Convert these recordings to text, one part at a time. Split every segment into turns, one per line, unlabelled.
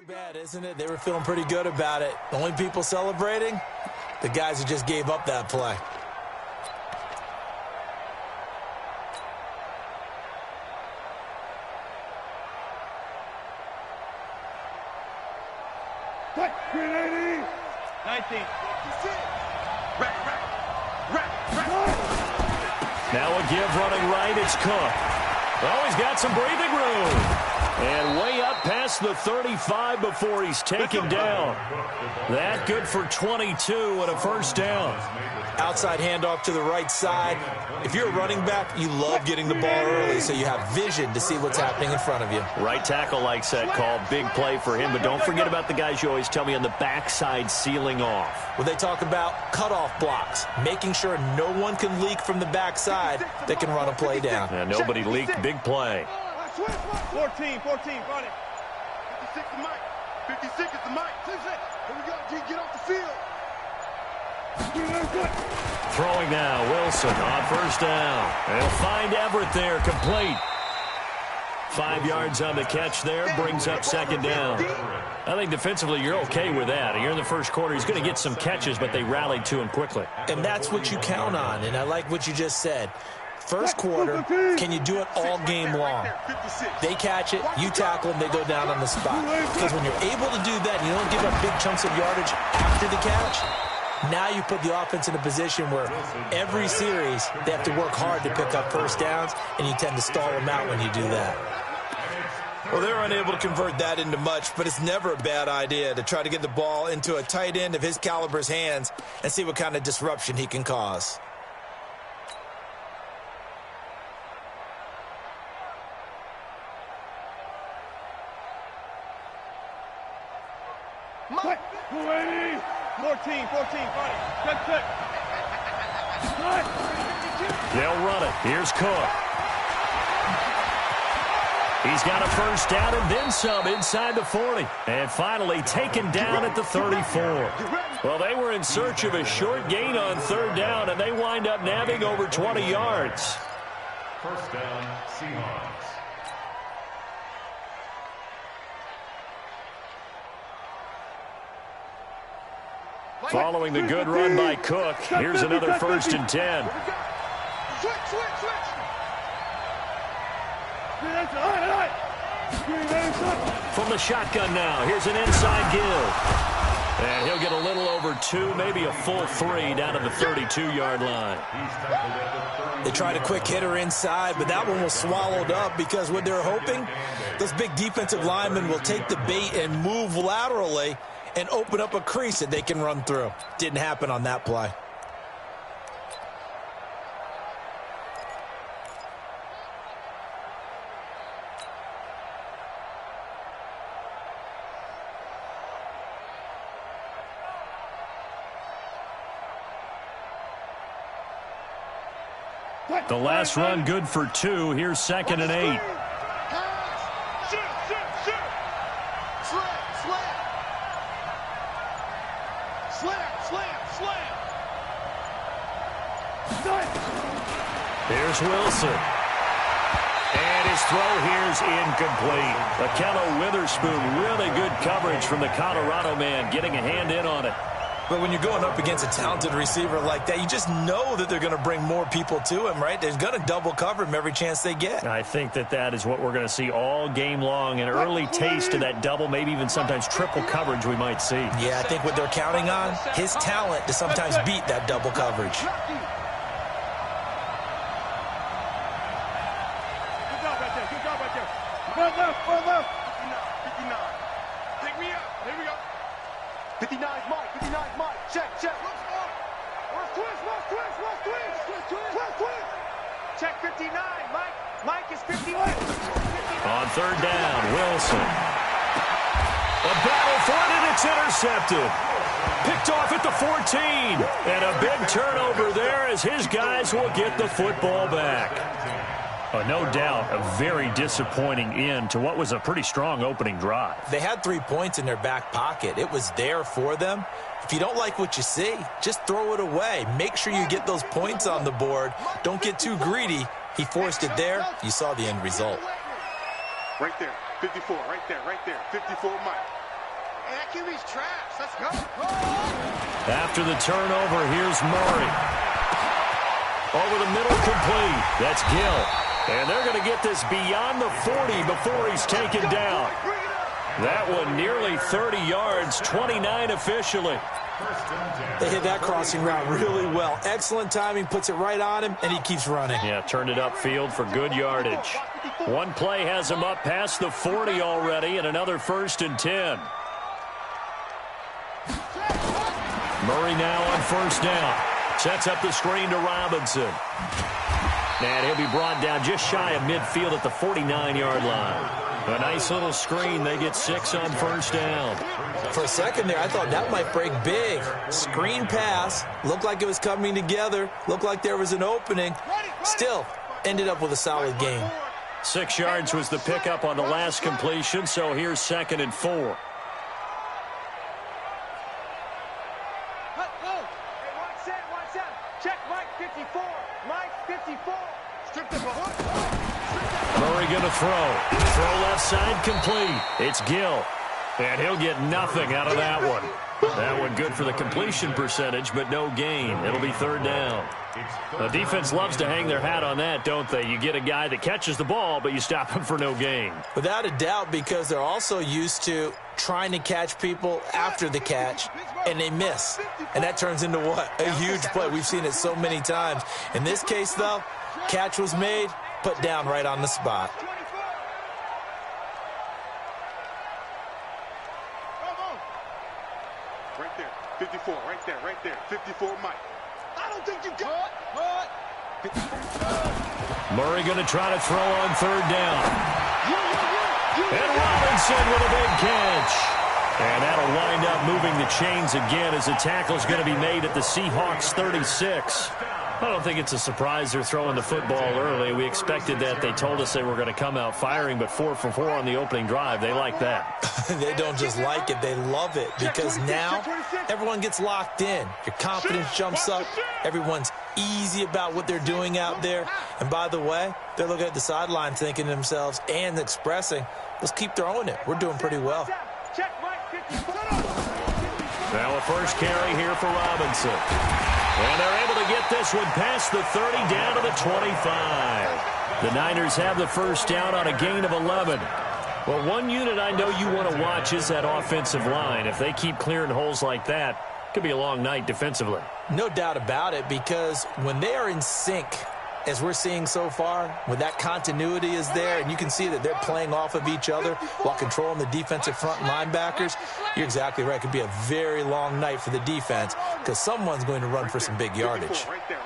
bad, isn't it? They were feeling pretty good about it. The only people celebrating, the guys who just gave up that play.
What? 380.
19.
Now a give running right. It's Cook. Oh, he's got some breathing room. And way up past the 35 before he's taken down. That good for 22 and a first down.
Outside handoff to the right side. If you're a running back, you love getting the ball early so you have vision to see what's happening in front of you.
Right tackle likes that call. Big play for him. But don't forget about the guys you always tell me on the backside sealing off.
Well, they talk about cutoff blocks, making sure no one can leak from the backside that can run a play down.
And nobody leaked. Big play.
14, run it.
56 is Mike. 56 is the Mike. Here we go, G. Get off the field.
Throwing now, Wilson on first down. They'll find Everett there, complete. 5 yards on the catch there, brings up second down. I think defensively you're okay with that. Here in the first quarter, he's going to get some catches, but they rallied to him quickly.
And that's what you count on, and I like what you just said. First quarter, can you do it all game long? They catch it, you tackle them, they go down on the spot. Because when you're able to do that, and you don't give up big chunks of yardage after the catch, now you put the offense in a position where every series they have to work hard to pick up first downs, and you tend to stall them out when you do that. Well, they're unable to convert that into much, but it's never a bad idea to try to get the ball into a tight end of his caliber's hands and see what kind of disruption he can cause.
Mike. 280.
14, run it. Check.
They'll run it. Here's Cook. He's got a first down and then some inside the 40. And finally taken down at the 34. Well, they were in search of a short gain on third down, and they wind up nabbing over 20 yards.
First down, Seahawks.
Following the good run by Cook, here's another 1st and 10.
Switch.
From the shotgun now, here's an inside give. And he'll get a little over 2, maybe a full 3 down to the 32-yard line.
They tried a quick hitter inside, but that one was swallowed up because what they're hoping, those big defensive linemen will take the bait and move laterally and open up a crease that they can run through. Didn't happen on that play.
The last run good for 2. Here's 2nd and 8. Here's Wilson. And his throw here's incomplete. Akello Witherspoon, really good coverage from the Colorado man, getting a hand in on it.
But when you're going up against a talented receiver like that, you just know that they're going to bring more people to him, right? They're going to double cover him every chance they get.
I think that is what we're going to see all game long. An early taste of that double, maybe even sometimes triple coverage we might see.
Yeah, I think what they're counting on, his talent to sometimes beat that double coverage.
Good job right there. One left.
59. Pick me up. Here we go. 59 is Mike. Check. Where's twist? Check 59. Mike is 51.
On third down, Wilson. A battle for it, and it's intercepted. Picked off at the 14. And a big turnover there as his guys will get the football back. No doubt a very disappointing end to what was a pretty strong opening drive.
They had 3 points in their back pocket. It was there for them. If you don't like what you see, just throw it away. Make sure you get those points on the board. Don't get too greedy. He forced it there. You saw the end result.
Right there. 54. Right there. 54 Mike. that QB's trash. Let's go.
After the turnover, here's Murray. Over the middle, complete. That's Gill. And they're going to get this beyond the 40 before he's taken down. That one nearly 30 yards, 29 officially.
They hit that crossing route really well. Excellent timing, puts it right on him, and he keeps running.
Yeah, turned it upfield for good yardage. One play has him up past the 40 already, and another 1st and 10. Murray now on 1st down. Sets up the screen to Robinson. And he'll be brought down just shy of midfield at the 49-yard line. A nice little screen. They get 6 on 1st down.
For a second there, I thought that might break big. Screen pass. Looked like it was coming together. Looked like there was an opening. Still, ended up with a solid gain.
6 yards was the pickup on the last completion, so here's 2nd and 4.
Check Mike 54. Mike 54. Strip the ball.
Murray going to throw. Throw left side complete. It's Gill. And he'll get nothing out of that one. That one good for the completion percentage, but no gain. It'll be 3rd down. The defense loves to hang their hat on that, don't they? You get a guy that catches the ball, but you stop him for no gain.
Without a doubt, because they're also used to trying to catch people after the catch, and they miss. And that turns into what? A huge play. We've seen it so many times. In this case, though, catch was made, put down right on the spot.
Right there. 54. Right there. 54 Mike. I don't think you got it.
Murray going to try to throw on 3rd down. And Robinson with a big catch. And that'll wind up moving the chains again as the tackle's going to be made at the Seahawks 36. I don't think it's a surprise they're throwing the football early. We expected that. They told us they were going to come out firing, but 4 for 4 on the opening drive. They like that.
They don't just like it, they love it, because now everyone gets locked in. Your confidence jumps up. Everyone's easy about what they're doing out there. And by the way, they're looking at the sideline thinking to themselves and expressing, let's keep throwing it. We're doing pretty well.
Now a first carry here for Robinson. And they're able to get this one past the 30 down to the 25. The Niners have the 1st down on a gain of 11. Well, one unit I know you want to watch is that offensive line. If they keep clearing holes like that, it could be a long night defensively.
No doubt about it, because when they are in sync, as we're seeing so far, when that continuity is there, and you can see that they're playing off of each other while controlling the defensive front linebackers, you're exactly right. It could be a very long night for the defense, because someone's going to run for some big yardage.
Right there.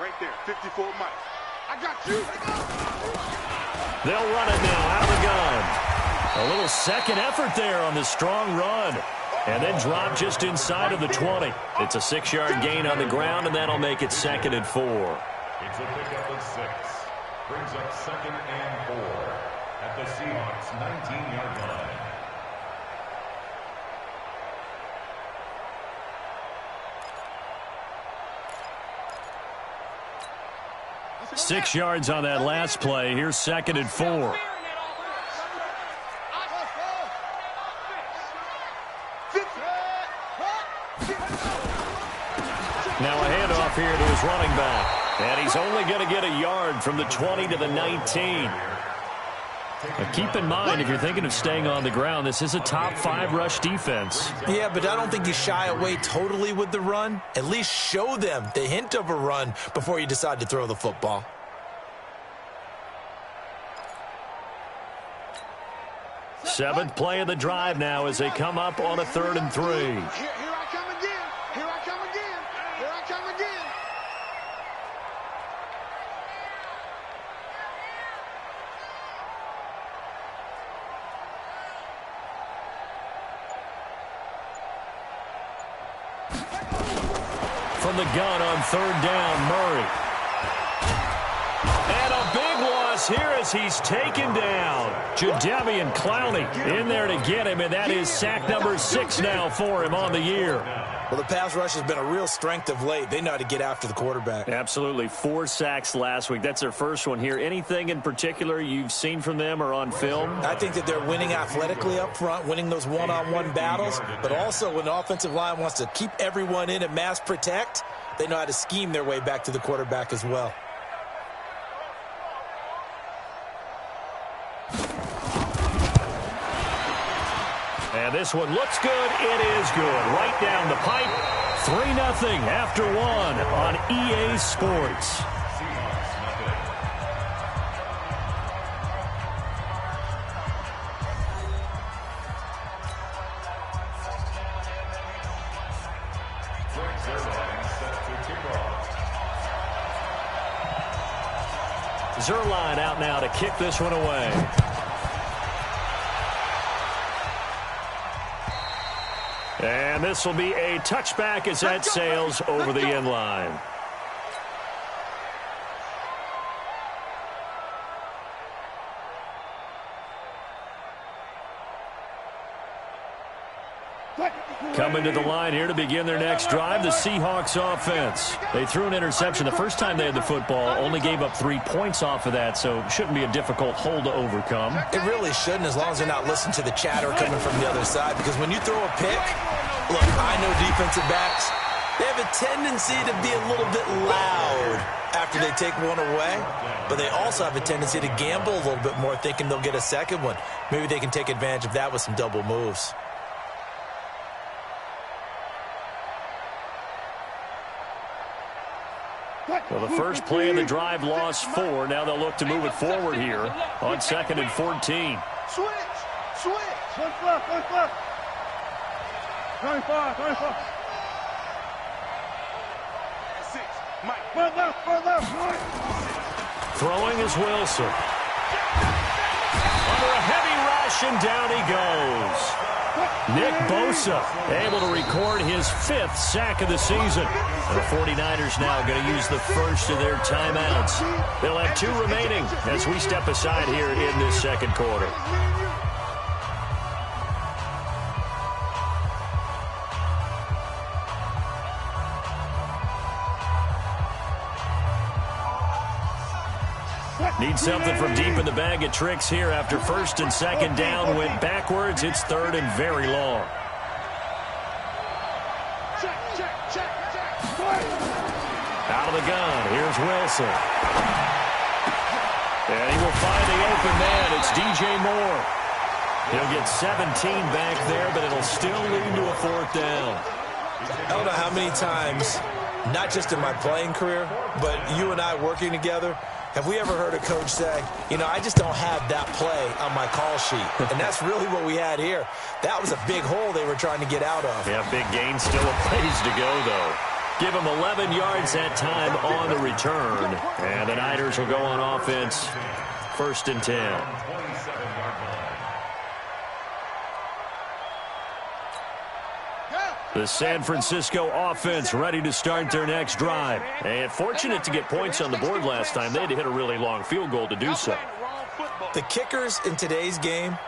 54 Mike. I got you.
They'll run it now out of the gun. A little second effort there on the strong run. And then drop just inside of the 20. It's a 6-yard gain on the ground, and that'll make it 2nd and 4.
It's a pickup of 6. Brings up 2nd and 4 at the Seahawks 19-yard line.
Six yards on that last play. Here's 2nd and 4. Now a handoff here to his running back. And he's only going to get a yard from the 20 to the 19. Now keep in mind, if you're thinking of staying on the ground, this is a top 5 rush defense.
Yeah, but I don't think you shy away totally with the run. At least show them the hint of a run before you decide to throw the football.
Seventh play of the drive now as they come up on a 3rd and 3.
Here I come again. Here I come again. Here I come again.
From the gun on 3rd down, Murray. And a big loss here as he's taken down. Jadeveon Clowney in there to get him, and that is sack number 6 now for him on the year.
Well, the pass rush has been a real strength of late. They know how to get after the quarterback.
Absolutely. 4 sacks last week. That's their first one here. Anything in particular you've seen from them or on film?
I think that they're winning athletically up front, winning those one-on-one battles, but also when the offensive line wants to keep everyone in and mass protect, they know how to scheme their way back to the quarterback as well.
And this one looks good. It is good. Right down the pipe. 3-0 after 1 on EA Sports. Zerline out now to kick this one away. And this will be a touchback as that sails over the end line. Coming to the line here to begin their next drive, the Seahawks offense. They threw an interception the first time they had the football, only gave up 3 points off of that, so it shouldn't be a difficult hole to overcome.
It really shouldn't, as long as they're not listening to the chatter coming from the other side, because when you throw a pick, look, I know defensive backs, they have a tendency to be a little bit loud after they take one away, but they also have a tendency to gamble a little bit more, thinking they'll get a second one. Maybe they can take advantage of that with some double moves.
Well, the first play of the drive lost 4. Now they'll look to move it forward here on 2nd and 14.
Switch!
Left, left. 25.
6, Mike.
Left.
Throwing is Wilson. Under a heavy rush, and down he goes. Nick Bosa able to record his 5th sack of the season. And the 49ers now going to use the first of their timeouts. They'll have 2 remaining as we step aside here in this second quarter. Need something from deep in the bag of tricks here after 1st and 2nd down. Went backwards. It's 3rd and very long.
Check.
Out of the gun. Here's Wilson. And he will find the open man. It's DJ Moore. He'll get 17 back there, but it'll still lead to a 4th down.
I don't know how many times, not just in my playing career, but you and I working together, have we ever heard a coach say, you know, I just don't have that play on my call sheet? And that's really what we had here. That was a big hole they were trying to get out of.
Yeah, big gain, still a ways to go, though. Give him 11 yards that time on the return. And the Niners will go on offense, 1st and 10. The San Francisco offense ready to start their next drive. And fortunate to get points on the board last time. They had to hit a really long field goal to do so.
The kickers in today's game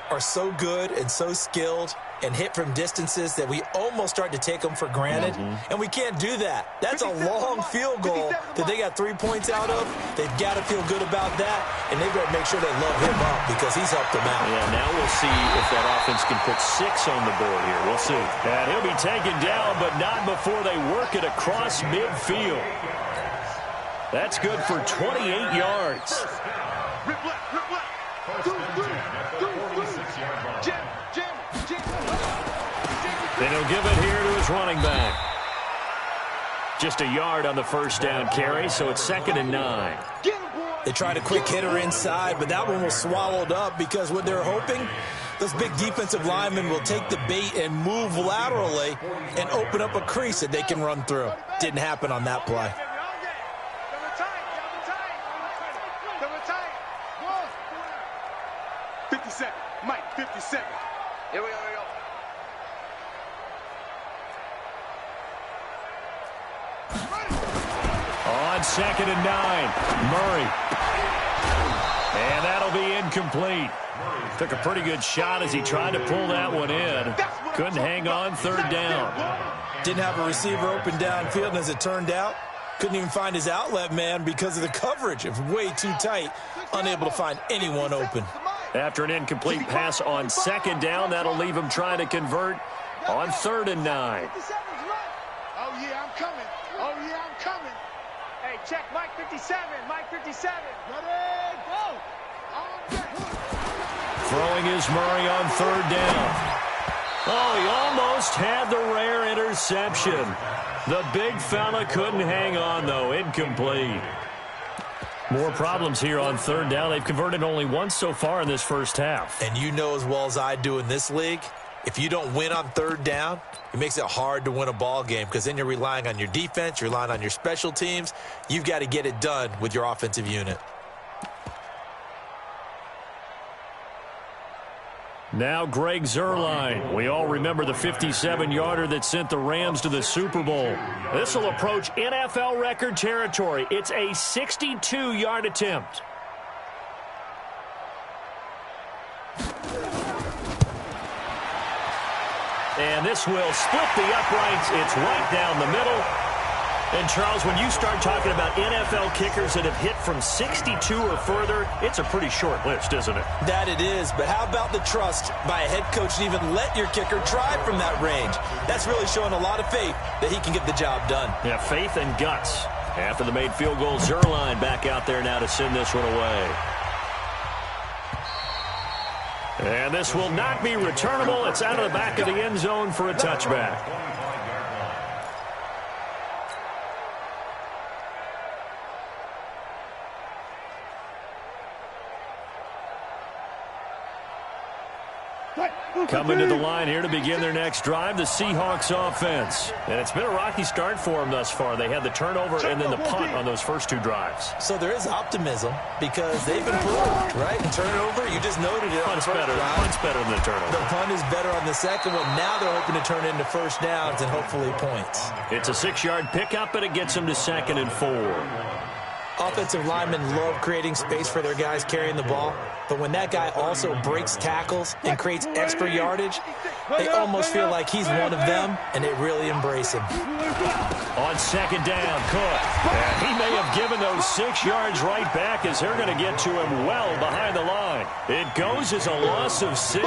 are so good and so skilled and hit from distances that we almost start to take them for granted. And we can't do that. That's a long field goal that they got 3 points out of. They've got to feel good about that, and they've got to make sure they love him up because he's helped them out.
Yeah, now we'll see if that offense can put 6 on the board here. We'll see. And he'll be taken down, but not before they work it across midfield. That's good for 28 yards.
Rip left.
Then he'll give it here to his running back. Just a yard on the 1st down carry, so it's 2nd and 9.
They tried a quick hitter inside, but that one was swallowed up because what they're hoping, those big defensive linemen will take the bait and move laterally and open up a crease that they can run through. Didn't happen on that play.
57, Mike, 57. Here we go.
On 2nd and 9, Murray. And that'll be incomplete. Took a pretty good shot as he tried to pull that one in. Couldn't hang on third down.
Didn't have a receiver open downfield, and as it turned out, couldn't even find his outlet man because of the coverage. It was way too tight, unable to find anyone open.
After an incomplete pass on second down, that'll leave him trying to convert on 3rd and 9.
Oh, yeah, I'm coming. Oh, yeah, I'm coming. Hey, check Mike 57. Mike 57. Ready, go.
Throwing is Murray on 3rd down. Oh, he almost had the rare interception. The big fella couldn't hang on, though. Incomplete. More problems here on 3rd down. They've converted only once so far in this first half.
And you know as well as I do in this league, if you don't win on 3rd down, it makes it hard to win a ball game because then you're relying on your defense, you're relying on your special teams. You've got to get it done with your offensive unit.
Now Greg Zuerlein. We all remember the 57-yarder that sent the Rams to the Super Bowl. This will approach NFL record territory. It's a 62-yard attempt. And this will split the uprights. It's right down the middle. And, Charles, when you start talking about NFL kickers that have hit from 62 or further, it's a pretty short list, isn't it?
That it is, but how about the trust by a head coach to even let your kicker try from that range? That's really showing a lot of faith that he can get the job done.
Yeah, faith and guts. After the made field goal, Zuerlein back out there now to send this one away. And this will not be returnable. It's out of the back of the end zone for a touchback. Coming to the line here to begin their next drive, the Seahawks offense. And it's been a rocky start for them thus far. They had the turnover and then the punt on those first 2 drives.
So there is optimism because they've improved, right? And turnover, you just noted it.
Punt's better than the turnover.
The punt is better on the second one. Now they're hoping to turn into first downs and hopefully points.
It's a 6-yard pickup, and it gets them to 2nd and 4.
Offensive linemen love creating space for their guys carrying the ball, but when that guy also breaks tackles and creates extra yardage, they almost feel like he's one of them, and they really embrace him.
On 2nd down, Cook. And he may have given those 6 yards right back as they're going to get to him well behind the line. It goes as a loss of 6.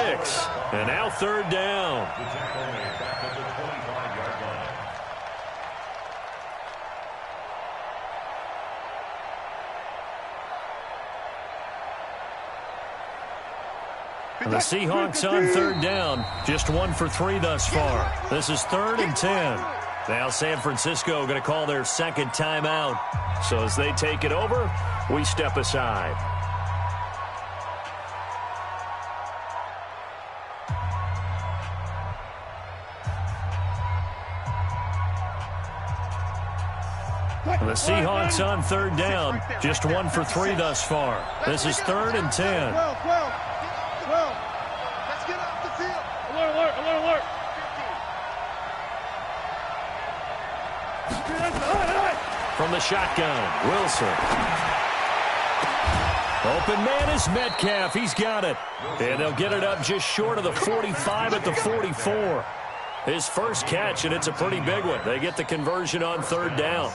And now 3rd down. And the Seahawks on 3rd down. Just 1 for 3 thus far. This is 3rd and 10. Now San Francisco going to call their 2nd timeout. So as they take it over, we step aside. And the Seahawks on 3rd down. Just 1 for 3 thus far. This is 3rd and 10.
Let's get off the field.
Alert.
From the shotgun, Wilson. Open man is Metcalf. He's got it. And they'll get it up just short of the 45 at the 44. His first catch, and it's a pretty big one. They get the conversion on 3rd down.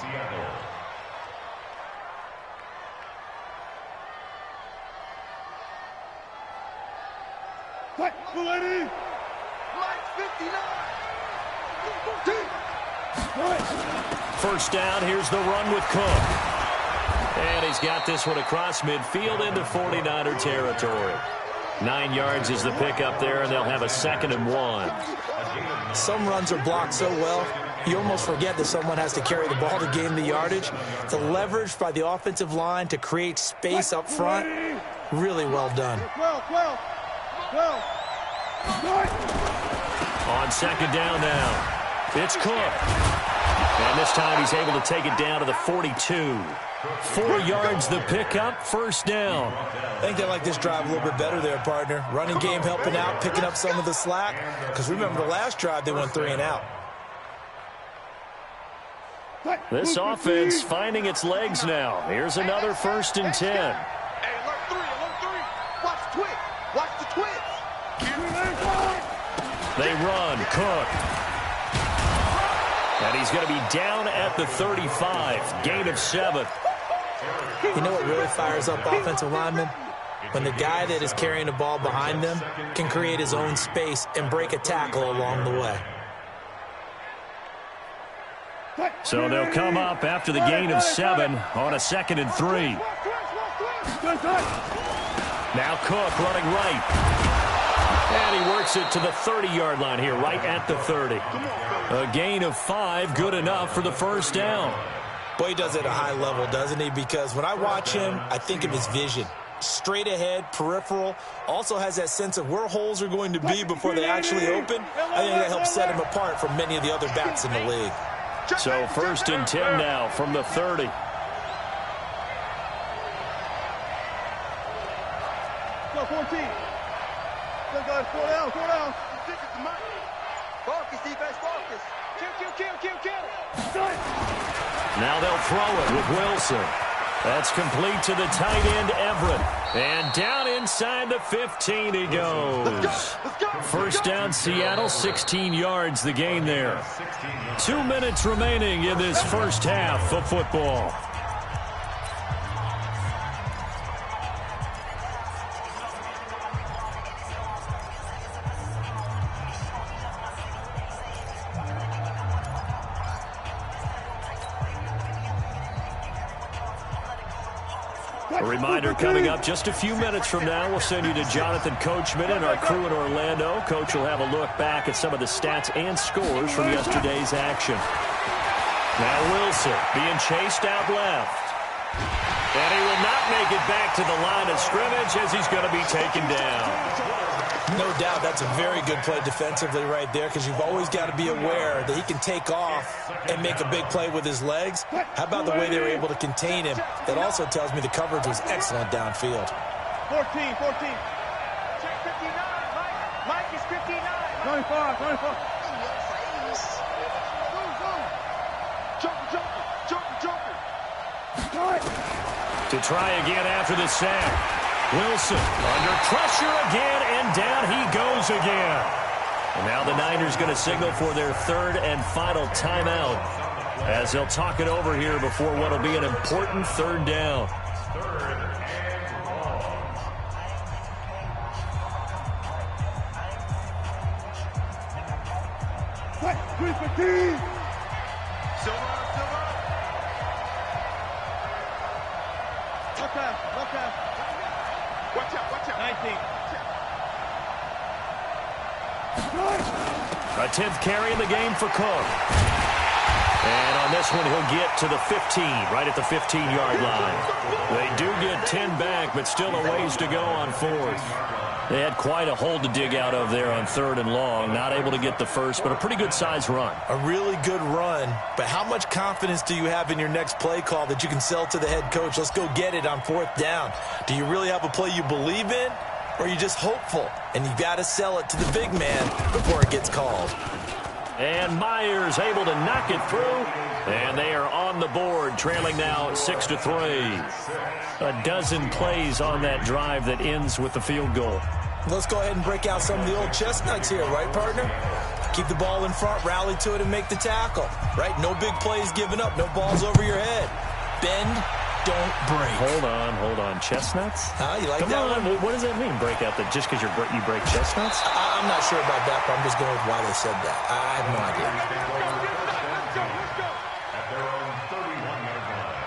First down, here's the run with Cook. And he's got this one across midfield into 49er territory. 9 yards is the pickup there, and they'll have a 2nd and 1.
Some runs are blocked so well, you almost forget that someone has to carry the ball to gain the yardage. The leverage by the offensive line to create space up front, really well done.
On 2nd down now, it's Cook. And this time he's able to take it down to the 42. 4 yards the pickup, 1st down.
I think they like this drive a little bit better there, partner. Running game helping out, picking up some of the slack. Because remember, the last drive they went 3 and out.
This offense finding its legs now. Here's another 1st and 10.
Hey, alert 3. Watch the twitch. Watch the twitch.
They run. Cook. And he's going to be down at the 35. Gain of 7.
You know what really fires up offensive linemen? When the guy that is carrying the ball behind them can create his own space and break a tackle along the way.
So they'll come up after the gain of 7 on a 2nd and 3. Now Cook running right. And he works it to the 30-yard line here, right at the 30. A gain of 5, good enough for the first down.
Boy, he does it at a high level, doesn't he? Because when I watch him, I think of his vision. Straight ahead, peripheral, also has that sense of where holes are going to be before they actually open. I think that helps set him apart from many of the other backs in the league.
So 1st and 10 now from the 30.
Go 14. Go guys, 4 down, 4 down.
Focus, defense, focus. Kill.
Now they'll throw it with Wilson. That's complete to the tight end, Everett. And down inside the 15 he goes.
Let's go.
First down, Seattle, 16 yards the gain there. 2 minutes remaining in this first half of football. A reminder coming up just a few minutes from now. We'll send you to Jonathan Coachman and our crew in Orlando. Coach will have a look back at some of the stats and scores from yesterday's action. Now Wilson being chased out left. And he will not make it back to the line of scrimmage as he's going to be taken down.
No doubt that's a very good play defensively right there, because you've always got to be aware that he can take off and make a big play with his legs. How about the way they were able to contain him? That also tells me the coverage was excellent downfield.
14.
Check 59, Mike is 59.
25.
Jumping.
To try again after the sack. Wilson under pressure again, and down he goes again. And now the Niners going to signal for their 3rd and final timeout as they'll talk it over here before what will be an important 3rd down.
Watch out.
19.
A 10th carry in the game for Cook. And on this one, he'll get to the 15, right at the 15-yard line. They do get 10 back, but still a ways to go on 4th. They had quite a hole to dig out of there on 3rd and long. Not able to get the first, but a pretty good-sized run.
A really good run, but how much confidence do you have in your next play call that you can sell to the head coach? Let's go get it on 4th down. Do you really have a play you believe in, or are you just hopeful? And you got to sell it to the big man before it gets called.
And Myers able to knock it through. And they are on the board, trailing now 6-3. A dozen plays on that drive that ends with the field goal.
Let's go ahead and break out some of the old chestnuts here, right, partner? Keep the ball in front, rally to it, and make the tackle, right? No big plays given up, no balls over your head. Bend, don't break.
Hold on. Chestnuts?
You like
Come
that
on.
one?
What does that mean, break out? That just because you break chestnuts?
I'm not sure about that, but I'm just going with why they said that. I have no idea.
Let's go.
At their own 31-yard line.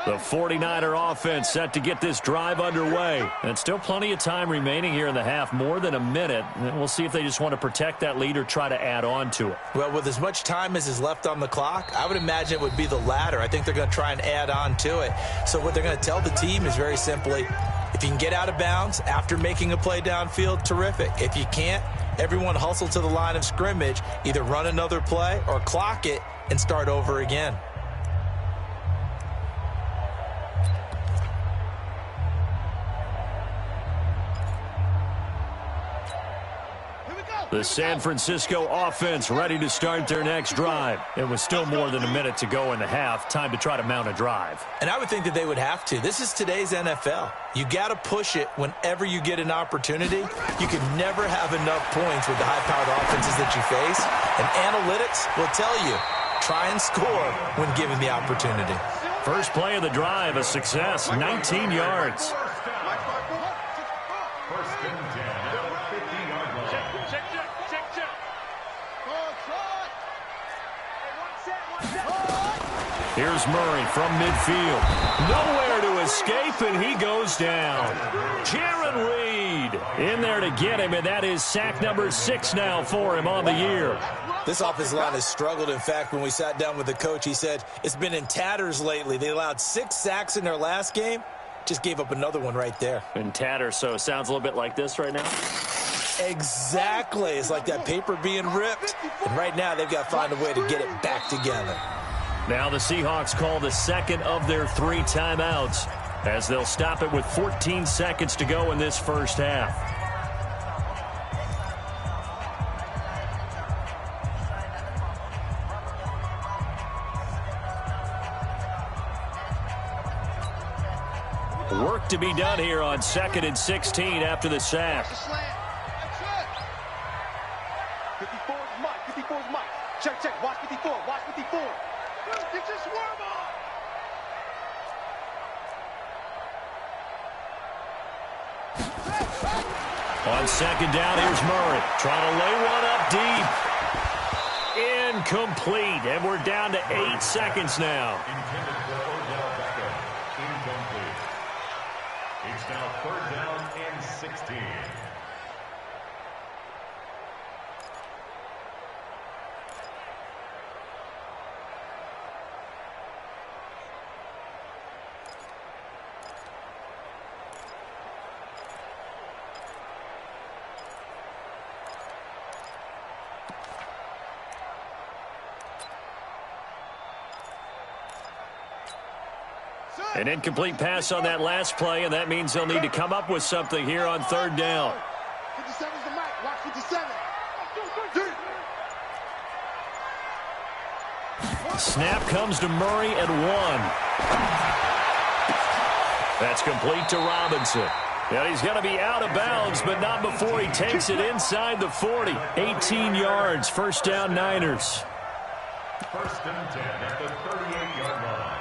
The 49er offense set to get this drive underway. And still plenty of time remaining here in the half, more than a minute. And we'll see if they just want to protect that lead or try to add on to it.
Well, with as much time as is left on the clock, I would imagine it would be the latter. I think they're going to try and add on to it. So what they're going to tell the team is very simply, if you can get out of bounds after making a play downfield, terrific. If you can't, everyone hustle to the line of scrimmage, either run another play or clock it and start over again.
Here we go.
The San Francisco offense ready to start their next drive. It was still more than a minute to go in the half. Time to try to mount a drive.
And I would think that they would have to. This is today's NFL. You got to push it whenever you get an opportunity. You can never have enough points with the high-powered offenses that you face. And analytics will tell you, try and score when given the opportunity.
First play of the drive, a success, 19 yards.
First and 10 at the 50-yard line.
Check.
Here's Murray from midfield. Nowhere to escape, and he goes down. Jaron Reed in there to get him, and that is sack number 6 now for him on the year.
This offensive line has struggled. In fact, when we sat down with the coach, he said it's been in tatters lately. They allowed 6 sacks in their last game. Just gave up another one right there.
In tatters, so it sounds a little bit like this right now.
Exactly. It's like that paper being ripped. And right now, they've got to find a way to get it back together.
Now the Seahawks call the second of their 3 timeouts as they'll stop it with 14 seconds to go in this first half. Work to be done here on 2nd and 16 after the sack.
54 is Mike. 54 is Mike. Check. Watch 54. Watch 54. Get your swarm on.
On 2nd down, here's Murray. Trying to lay one up deep. Incomplete. And we're down to 8 seconds now.
Intended for Odell Beckham. Incomplete. It's now 3rd down and 16.
An incomplete pass on that last play, and that means they'll need to come up with something here on 3rd down.
57 is the Mike. Watch 57.
Snap comes to Murray at 1. That's complete to Robinson. And he's going to be out of bounds, but not before he takes it inside the 40. 18 yards, 1st down Niners.
1st and 10 at the 38-yard line.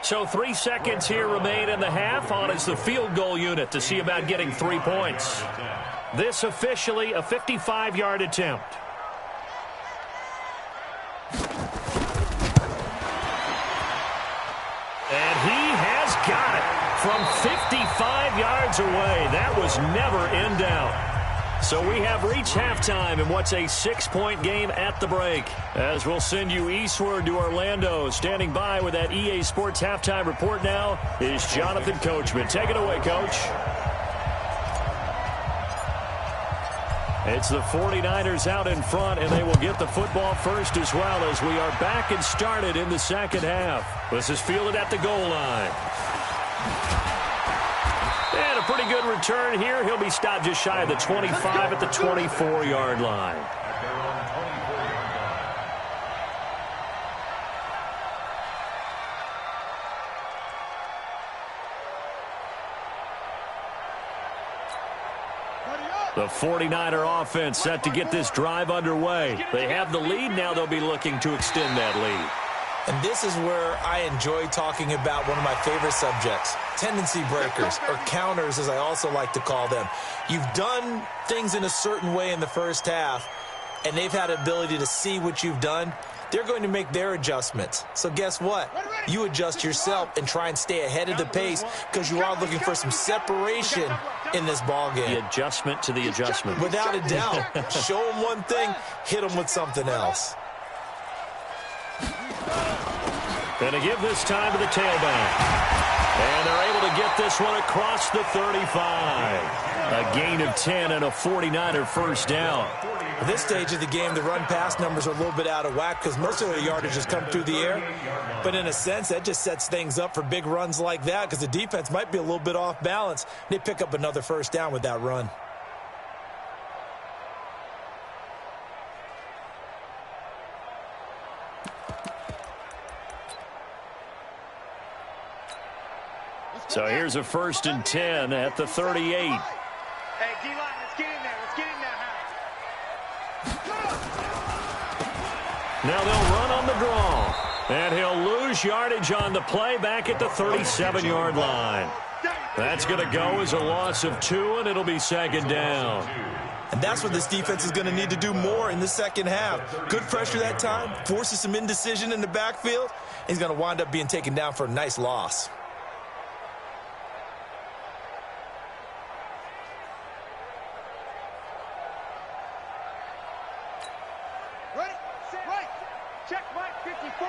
So 3 seconds here remain in the half. On is the field goal unit to see about getting 3 points. This officially a 55-yard attempt. And he has got it from 55 yards away. That was never in doubt. So we have reached halftime in what's a 6-point game at the break. As we'll send you eastward to Orlando. Standing by with that EA Sports halftime report now is Jonathan Coachman. Take it away, Coach. It's the 49ers out in front, and they will get the football first as well as we are back and started in the second half. This is fielded at the goal line. And a pretty good return here. He'll be stopped just shy of the 25 at the 24-yard line.
At their own 24-yard line.
The 49er offense set to get this drive underway. They have the lead. Now they'll be looking to extend that lead.
And this is where I enjoy talking about one of my favorite subjects, tendency breakers, or counters as I also like to call them. You've done things in a certain way in the first half, and they've had the ability to see what you've done. They're going to make their adjustments. So guess what? You adjust yourself and try and stay ahead of the pace because you are looking for some separation in this ball game.
The adjustment to the adjustment.
Without a doubt. Show them one thing, hit them with something else.
Going to give this time to the tailback. And they're able to get this one across the 35. A gain of 10 and a 49er first down.
At this stage of the game, the run-pass numbers are a little bit out of whack because most of their yardage has come through the air. But in a sense, that just sets things up for big runs like that because the defense might be a little bit off balance. They pick up another first down with that run.
So here's a 1st and 10 at the 38.
Hey, D-line, let's get in there. Let's get in there,
Now they'll run on the draw. And he'll lose yardage on the play back at the 37-yard line. That's going to go as a loss of 2, and it'll be 2nd down.
And that's what this defense is going to need to do more in the second half. Good pressure that time, forces some indecision in the backfield. He's going to wind up being taken down for a nice loss.
Ready, set, right. Check right 54.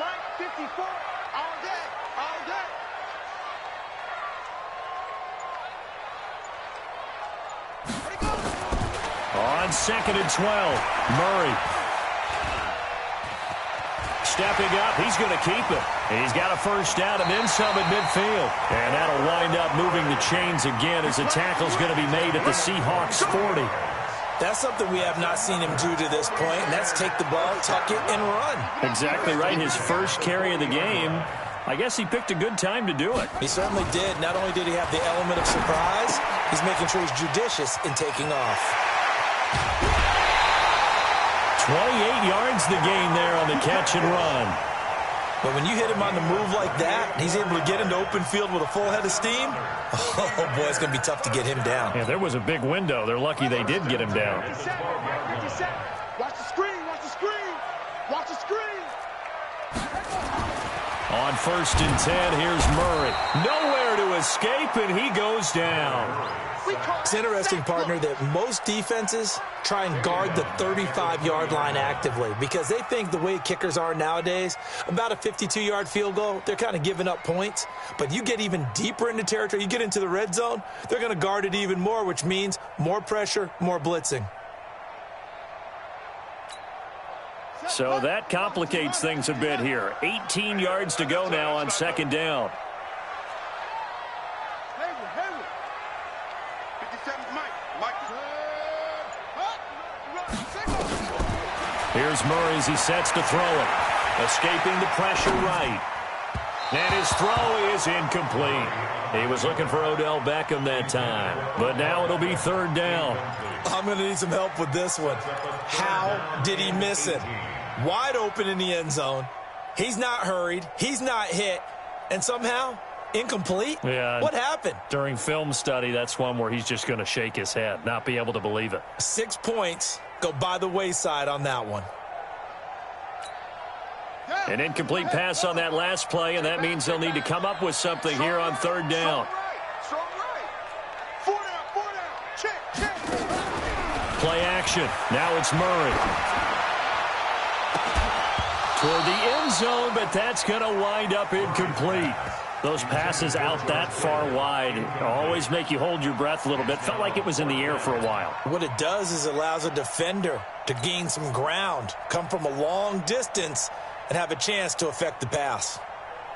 Right 54. All day. All day.
On 2nd and 12, Murray. Stepping up, he's going to keep it. He's got a 1st down and then some at midfield. And that'll wind up moving the chains again as the tackle's going to be made at the Seahawks 40.
That's something we have not seen him do to this point, and that's take the ball, tuck it, and run.
Exactly right. His first carry of the game. I guess he picked a good time to do it.
He certainly did. Not only did he have the element of surprise, he's making sure he's judicious in taking off.
28 yards the gain there on the catch and run.
But when you hit him on the move like that, he's able to get into open field with a full head of steam. Oh, boy, it's going to be tough to get him down.
Yeah, there was a big window. They're lucky they did get him down.
57. Watch the screen. Watch the screen. Watch the screen.
On 1st and 10, here's Murray. Nowhere to escape, and he goes down.
It's interesting, partner, that most defenses try and guard the 35-yard line actively because they think the way kickers are nowadays, about a 52-yard field goal, they're kind of giving up points. But you get even deeper into territory, you get into the red zone, they're going to guard it even more, which means more pressure, more blitzing.
So that complicates things a bit here. 18 yards to go now on 2nd down.
57, Mike.
Here's Murray as he sets to throw it. Escaping the pressure right. And his throw is incomplete. He was looking for Odell Beckham that time. But now it'll be 3rd down.
I'm going to need some help with this one. How did he miss it? Wide open in the end zone. He's not hurried. He's not hit. And somehow, incomplete?
Yeah.
What happened?
During film study, that's one where he's just going to shake his head, not be able to believe it.
6 points go by the wayside on that one.
An incomplete pass on that last play, and that means they'll need to come up with something here on 3rd down.
Strong right. 4 down. Check.
Play action. Now it's Murray. Toward the end zone, but that's going to wind up incomplete. Those passes out that far wide always make you hold your breath a little bit. Felt like it was in the air for a while.
What it does is it allows a defender to gain some ground, come from a long distance, and have a chance to affect the pass.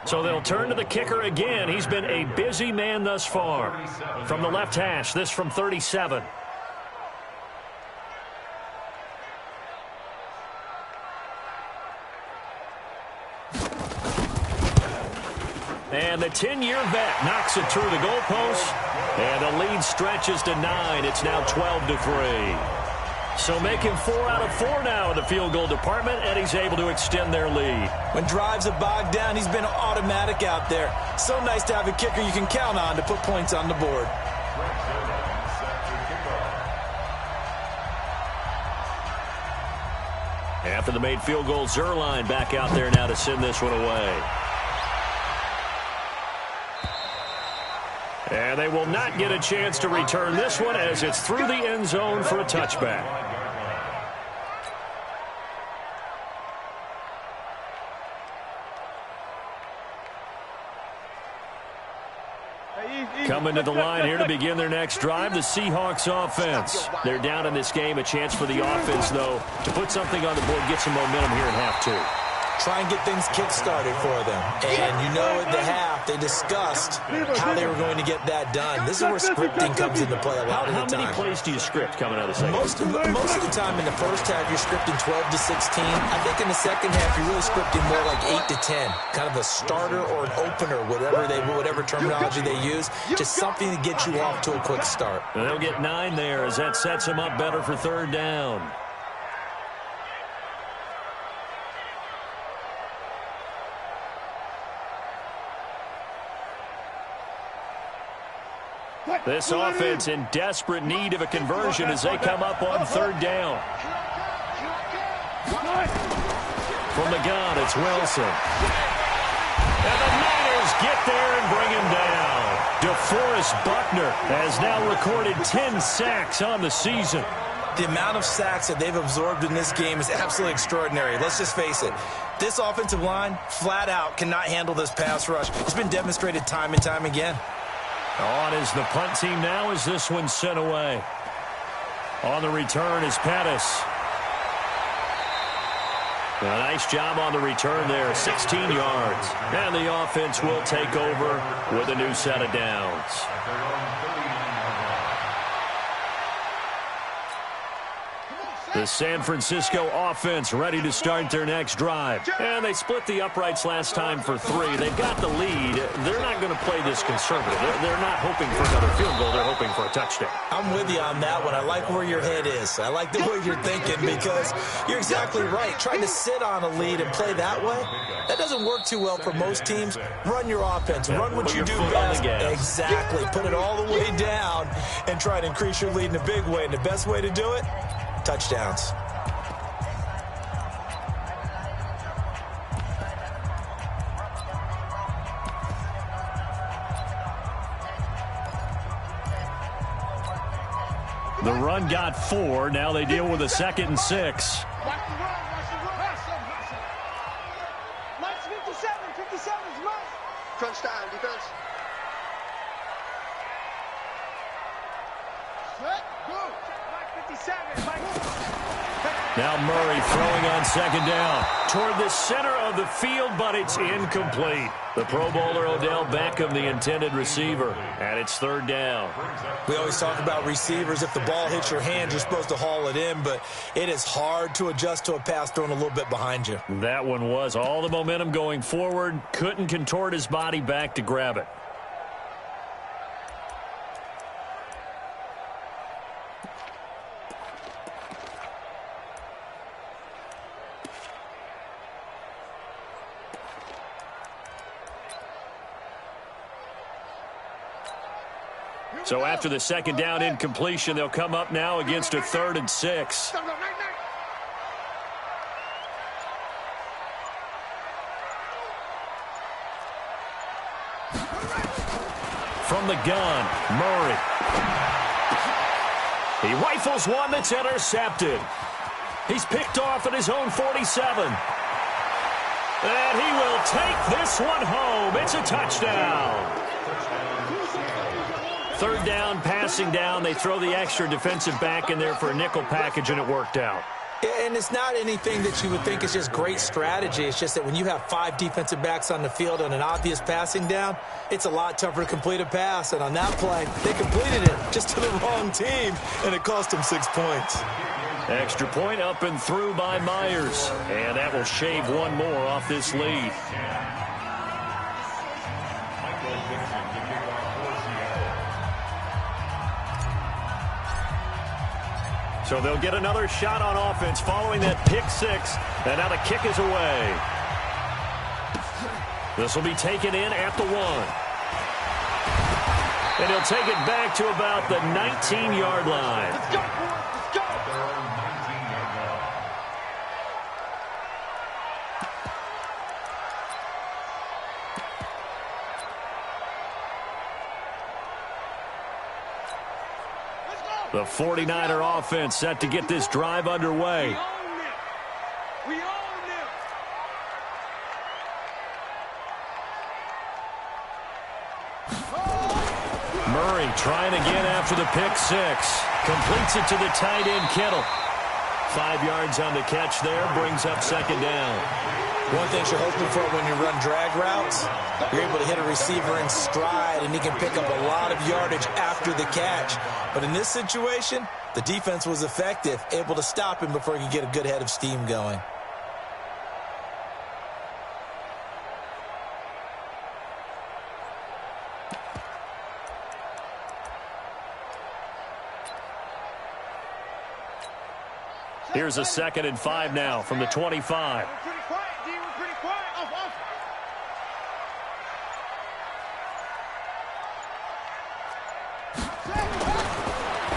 So they'll turn to the kicker again. He's been a busy man thus far. From the left hash, this from 37. And the 10-year vet knocks it through the goalpost. And the lead stretches to 9. It's now 12-3. So making 4 out of 4 now in the field goal department, and he's able to extend their lead.
When drives are bogged down, he's been automatic out there. So nice to have a kicker you can count on to put points on the board.
After the made field goal, Zerline back out there now to send this one away. And they will not get a chance to return this one as it's through the end zone for a touchback. Coming to the line here to begin their next drive, the Seahawks offense. They're down in this game. A chance for the offense, though, to put something on the board, get some momentum here in half 2.
try and get things kick-started for them. And you know at the half, they discussed how they were going to get that done. This is where scripting comes into play a lot of the time.
How many plays do you script coming out of the second?
Most of the time in the first half, you're scripting 12 to 16. I think in the second half, you're really scripting more like 8 to 10. Kind of a starter or an opener, whatever terminology they use. Just something to get you off to a quick start.
And they'll get 9 there as that sets them up better for third down. This offense in desperate need of a conversion as they come up on third down. From the gun, it's Wilson. And the Niners get there and bring him down. DeForest Buckner has now recorded 10 sacks on the season.
The amount of sacks that they've absorbed in this game is absolutely extraordinary. Let's just face it. This offensive line, flat out, cannot handle this pass rush. It's been demonstrated time and time again.
On is the punt team now as this one's sent away. On the return is Pettis. A nice job on the return there, 16 yards. And the offense will take over with a new set of downs. The San Francisco offense ready to start their next drive. And they split the uprights last time for 3. They've got the lead. They're not going to play this conservative. They're not hoping for another field goal. They're hoping for a touchdown.
I'm with you on that one. I like where your head is. I like the way you're thinking because you're exactly right. Trying to sit on a lead and play that way, that doesn't work too well for most teams. Run your offense. Run what you do best. Exactly. Put it all the way down and try to increase your lead in a big way. And the best way to do it, touchdowns.
The run got 4. Now they deal with a 2nd and 6.
Mike's 57. 57 is Mike. Crunch time, defense. Set, go. Mike 57. Mike.
Now Murray throwing on 2nd down. Toward the center of the field, but it's incomplete. The Pro Bowler Odell Beckham, the intended receiver. And it's 3rd down.
We always talk about receivers. If the ball hits your hand, you're supposed to haul it in, but it is hard to adjust to a pass thrown a little bit behind you.
That one was all the momentum going forward. Couldn't contort his body back to grab it. So after the 2nd down incompletion, they'll come up now against a 3rd and 6. From the gun, Murray. He rifles one that's intercepted. He's picked off at his own 47. And he will take this one home. It's a touchdown. 3rd down, passing down. They throw the extra defensive back in there for a nickel package, and it worked out.
And it's not anything that you would think is just great strategy. It's just that when you have 5 defensive backs on the field on an obvious passing down, it's a lot tougher to complete a pass. And on that play, they completed it just to the wrong team, and it cost them 6 points.
Extra point up and through by Myers. And that will shave one more off this lead. So they'll get another shot on offense following that pick 6. And now the kick is away. This will be taken in at the 1. And he'll take it back to about the 19-yard line.
Let's go, boys. Let's go.
The 49er offense set to get this drive underway.
We own them.
Murray trying again after the pick 6. Completes it to the tight end, Kittle. 5 yards on the catch there, brings up 2nd down.
One thing you're hoping for when you run drag routes, you're able to hit a receiver in stride, and he can pick up a lot of yardage after the catch. But in this situation, the defense was effective, able to stop him before he could get a good head of steam going.
Here's a 2nd and 5 now from the 25.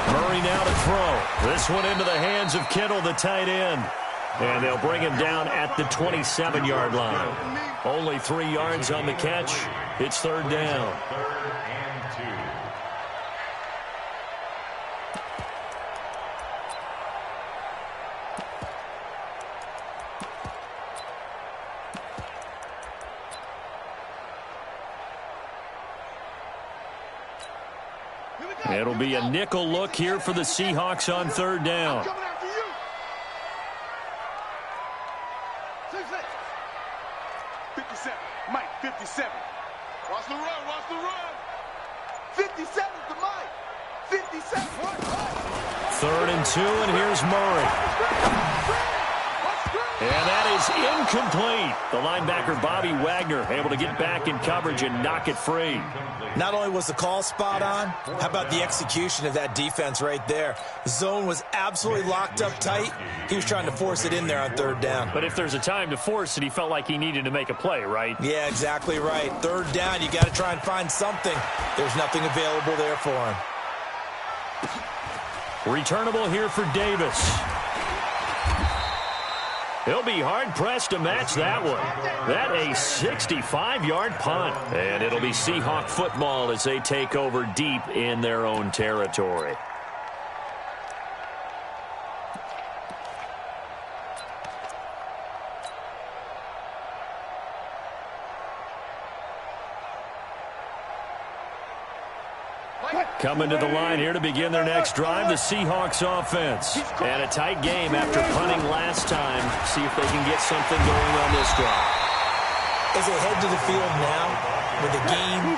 Murray now to throw. This one into the hands of Kittle, the tight end. And they'll bring him down at the 27-yard line. Only 3 yards on the catch. It's 3rd down. It'll be a nickel look here for the Seahawks on 3rd down.
57, Mike, 57. Watch the run, watch the run. 57 to Mike. 57.
3rd and 2, and here's Murray. And that is incomplete. The linebacker, Bobby Wagner, able to get back in coverage and knock it free.
Not only was the call spot on, how about the execution of that defense right there? The zone was absolutely locked up tight. He was trying to force it in there on 3rd down.
But if there's a time to force it, he felt like he needed to make a play, right?
Yeah, exactly right. 3rd down, you got to try and find something. There's nothing available there for him.
Returnable here for Davis. He'll be hard-pressed to match that one. That a 65-yard punt. And it'll be Seahawk football as they take over deep in their own territory. Coming to the line here to begin their next drive, the Seahawks offense. And a tight game after punting last time. See if they can get something going on this drive.
As they head to the field now, with the game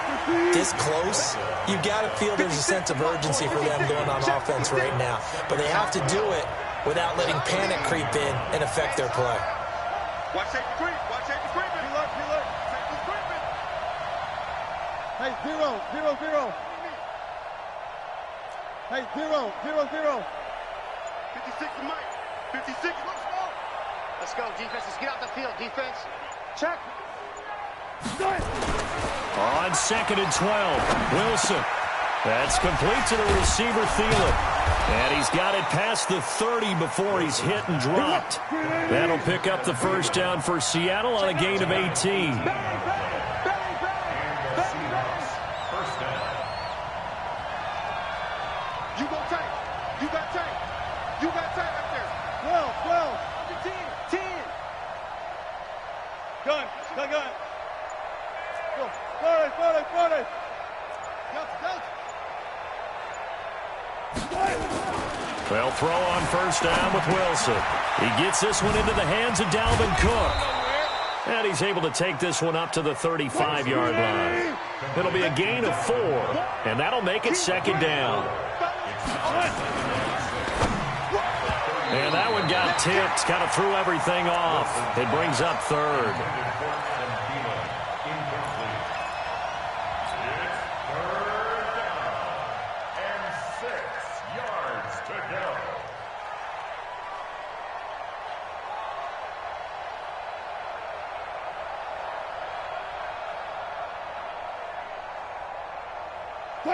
this close, you've got to feel there's a sense of urgency for them going on offense right now. But they have to do it without letting panic creep in and affect their play.
Watch safety creep. Watch safety creeping. Safety creeping.
Hey, 0-0-0. Hey, 0-0-0.
56 to Mike. 56. Let's go, defense. Let's get out the field, defense. Check.
On 2nd and 12, Wilson. That's complete to the receiver, Thielen. And he's got it past the 30 before he's hit and dropped. That'll pick up the 1st down for Seattle on a gain of 18.
Gun. Go. 40.
They'll throw on 1st down with Wilson. He gets this one into the hands of Dalvin Cook. And he's able to take this one up to the 35-yard line. It'll be a gain of 4, and that'll make it 2nd down. And that one got tipped, kind of threw everything off. It brings up 3rd.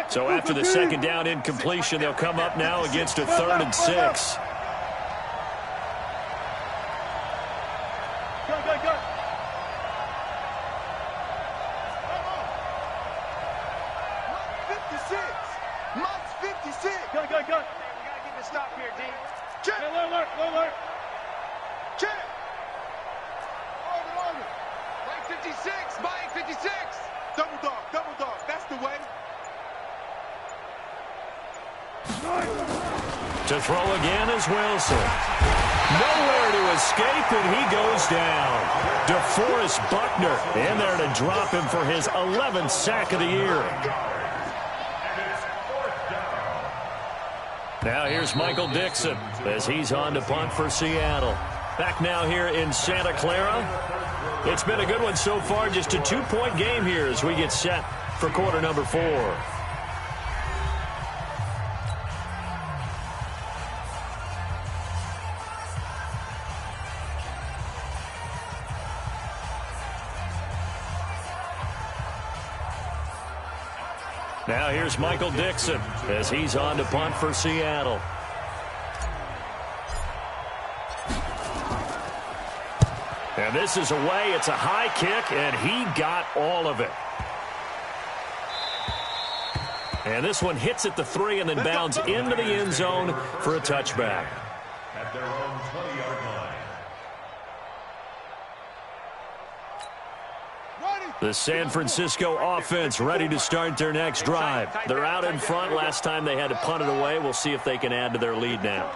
So after the 2nd down incompletion, they'll come up now against a 3rd and 6.
Go.
56. Mike's 56.
Go.
We got to get the stop here, D. Check.
Alert.
Check. Order. Mike 56. Mike 56. Double dog. That's the way.
To To throw again is Wilson. Nowhere to escape, and he goes down. DeForest Buckner in there to drop him for his 11th sack of the year. Now here's Michael Dixon as he's on to punt for Seattle. Back now here in Santa Clara. It's been a good one so far. Just a 2-point game here as we get set for quarter number 4. Now here's Michael Dixon as he's on to punt for Seattle. And this is away. It's a high kick, and he got all of it. And this one hits at the 3 and then bounds into the end zone for a touchback.
At their own 20-yard line.
The San Francisco offense ready to start their next drive. They're out in front. Last time they had to punt it away. We'll see if they can add to their lead now.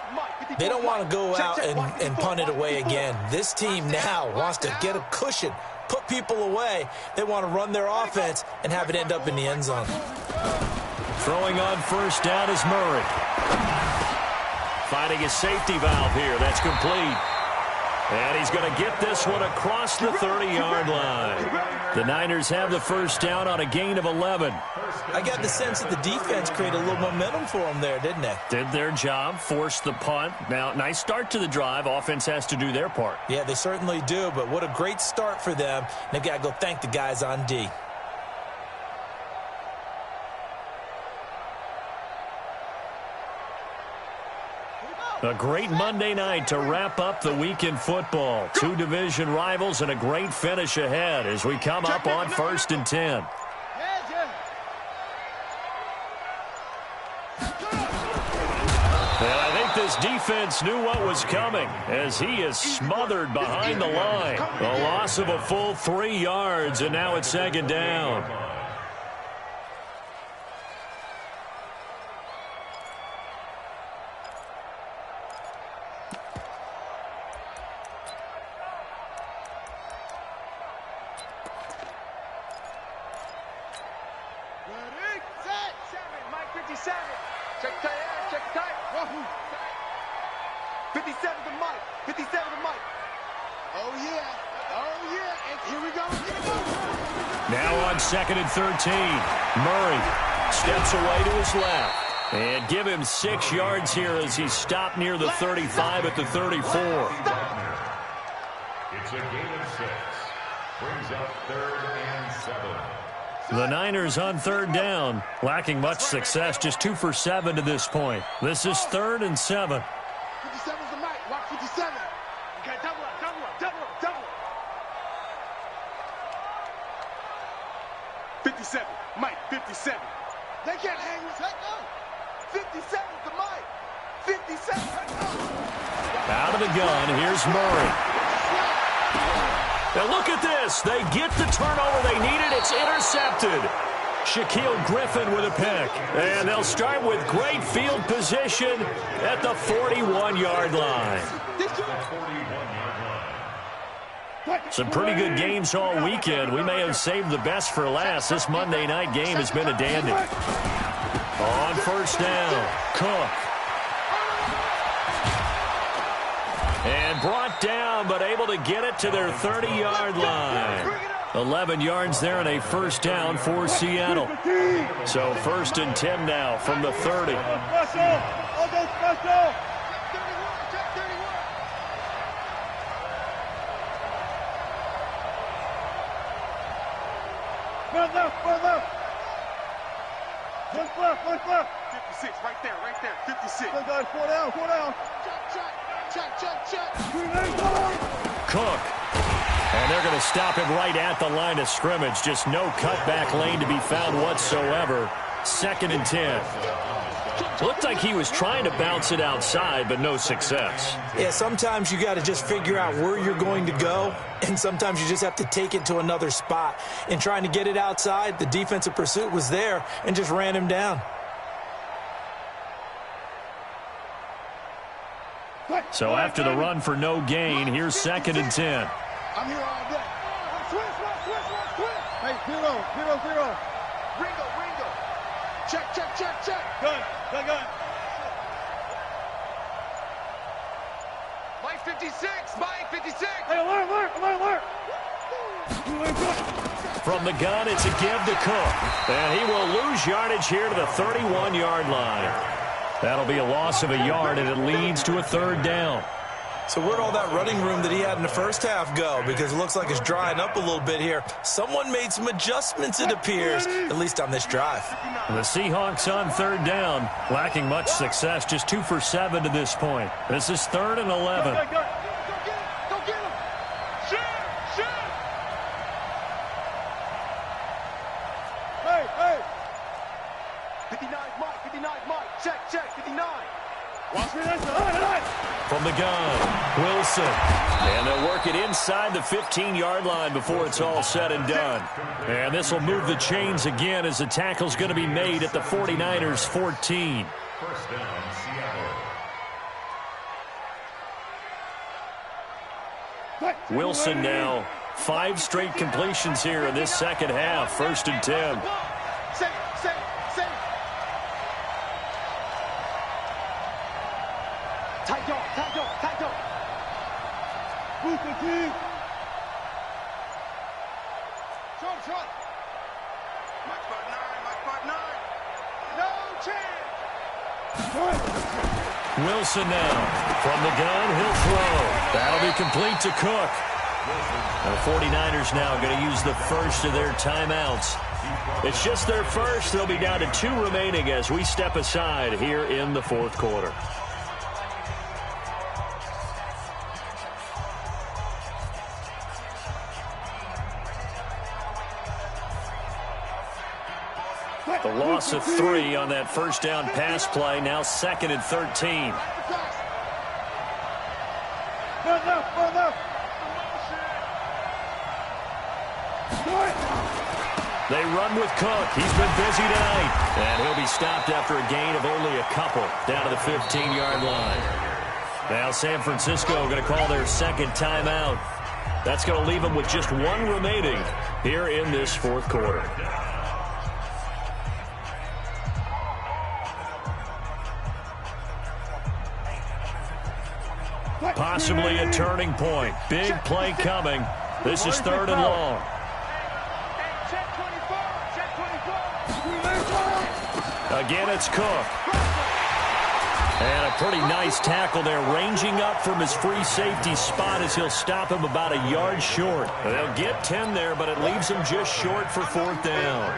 They don't want to go out and punt it away again. This team now wants to get a cushion, put people away. They want to run their offense and have it end up in the end zone.
Throwing on first down is Murray. Finding a safety valve here. That's complete. And he's going to get this one across the 30-yard line. The Niners have the first down on a gain of 11.
I got the sense that the defense created a little momentum for them there, didn't they?
Did their job, forced the punt. Now, nice start to the drive. Offense has to do their part.
Yeah, they certainly do, but what a great start for them. They've got to go thank the guys on D.
A great Monday night to wrap up the week in football. 2 division rivals and a great finish ahead as we come up on 1st and 10. And I think this defense knew what was coming as he is smothered behind the line. A loss of a full 3 yards, and now it's 2nd down.
Check tight. 57 to Mike. 57 to Mike. Oh, yeah. And here we go.
Now on 2nd and 13. Murray steps away to his left. And give him 6 yards here as he stopped near the 35 at the 34.
It's a gain of 6. Brings up 3rd and 7.
The Niners on 3rd down, lacking much success, just 2 for 7 to this point. This is 3rd and 7.
57's the Mike. Watch 57. Okay, double up. 57. Mike, 57. They can't hang with that. 57's the Mike. 57.
Out of the gun, here's Murray. Now look at this. They get the turnover they needed. It's intercepted. Shaquille Griffin with a pick. And they'll start with great field position at the 41-yard line. Some pretty good games all weekend. We may have saved the best for last. This Monday night game has been a dandy. On first down, Cook. And brought down, but able to get it to their 30-yard line. 11 yards there and a first down for Seattle. So 1st and 10 now from the 30.
One left.
56, right there. 56.
Four down. Check.
Cook. And they're going to stop him right at the line of scrimmage. Just no cutback lane to be found whatsoever. 2nd and 10. Looked like he was trying to bounce it outside, but no success.
Yeah, sometimes you got to just figure out where you're going to go, and sometimes you just have to take it to another spot. In trying to get it outside, the defensive pursuit was there and just ran him down.
So after the run for no gain, here's 2nd and 10.
I'm here all day. Switch. Hey, 0.
Ringo. Check.
Gun.
Mike 56.
Hey, alert.
From the gun, it's a give to Cook. And he will lose yardage here to the 31-yard line. That'll be a loss of a yard, and it leads to a 3rd down.
So where'd all that running room that he had in the first half go? Because it looks like it's drying up a little bit here. Someone made some adjustments, it appears, at least on this drive.
The Seahawks on 3rd down, lacking much success, just 2 for 7 to this point. This is 3rd and 11.
Go get him. Shoot.
Hey.
59 Mike. Check. 59.
Watch me this.
From the gun, Wilson. And they'll work it inside the 15-yard line before it's all said and done. And this will move the chains again as the tackle's going to be made at the 49ers' 14.
First down, Seattle.
Wilson now 5 straight completions here in this second half. 1st and 10.
Save. Tight dog.
Boost the team. Short.
Mike 5'9. No chance.
Wilson now from the gun. He'll throw. That'll be complete to Cook. The 49ers now going to use the first of their timeouts. It's just their first. They'll be down to 2 remaining as we step aside here in the 4th quarter. The loss of 3 on that first down pass play. Now 2nd and 13. They run with Cook. He's been busy tonight. And he'll be stopped after a gain of only a couple down to the 15-yard line. Now San Francisco going to call their 2nd timeout. That's going to leave them with just 1 remaining here in this 4th quarter. Possibly a turning point. Big play coming. This is 3rd and long.
Check 24.
Again, it's Cook. And a pretty nice tackle there, ranging up from his free safety spot as he'll stop him about a yard short. They'll get 10 there, but it leaves him just short for 4th down.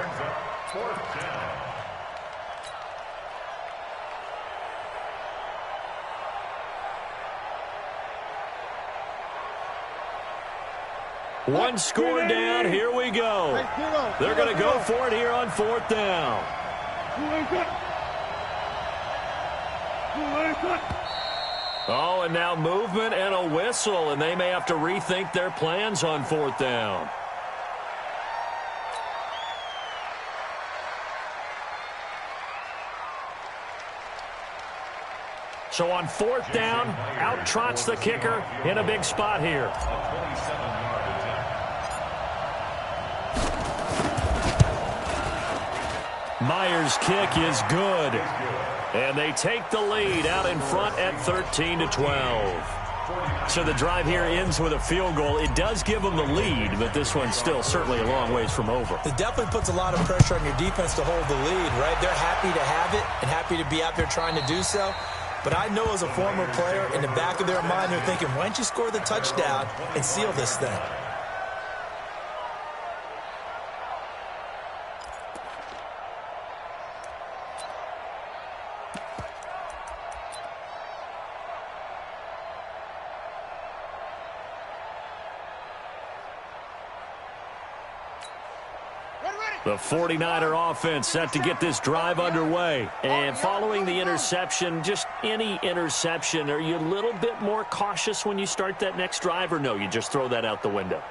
One score down. Here we go. They're going to go for it here on 4th down. Oh, and now movement and a whistle, and they may have to rethink their plans on 4th down. So on 4th down, out trots the kicker in a big spot here. Myers' kick is good. And they take the lead out in front at 13-12. So the drive here ends with a field goal. It does give them the lead, but this one's still certainly a long ways from over.
It definitely puts a lot of pressure on your defense to hold the lead, right? They're happy to have it and happy to be out there trying to do so. But I know as a former player, in the back of their mind, they're thinking, why don't you score the touchdown and seal this thing?
The 49er offense set to get this drive underway. And following the interception, just any interception, are you a little bit more cautious when you start that next drive, or no, you just throw that out the window?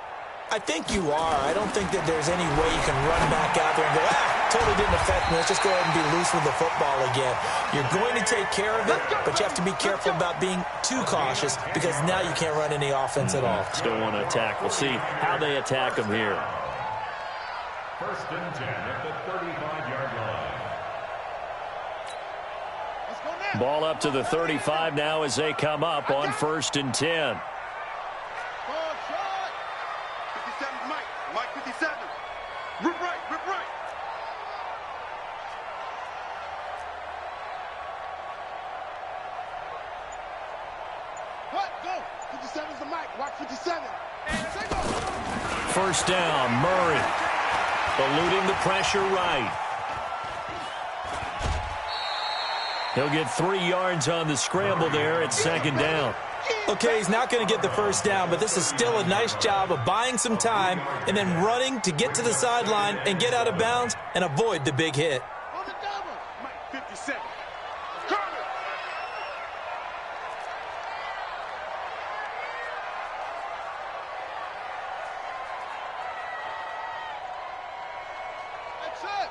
I think you are. I don't think that there's any way you can run back out there and go, totally didn't affect me. Let's just go ahead and be loose with the football again. You're going to take care of it, but you have to be careful about being too cautious because now you can't run any offense at all.
Still want to attack. We'll see how they attack them here.
First and 10 at the 35-yard line.
Ball up to the 35 now as they come up on 1st and 10.
57's Mike. Mike 57. Rip right, rip right. What? Go. 57's the Mike. Watch 57.
First down, Murray. Eluding the pressure right. He'll get 3 yards on the scramble there at 2nd down.
Okay, he's not going to get the first down, but this is still a nice job of buying some time and then running to get to the sideline and get out of bounds and avoid the big hit.
On the double. Mike 57. That's it.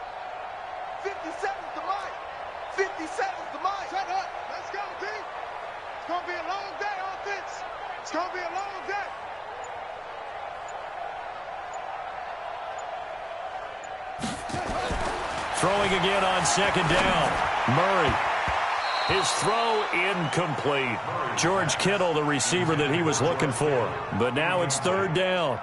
57's the Mike. 57's the Mike. Shut up. Let's go, D. It's going to be a long day, offense. It's going to be a long day.
Throwing again on 2nd down. Murray. His throw incomplete. George Kittle, the receiver that he was looking for. But now it's 3rd down.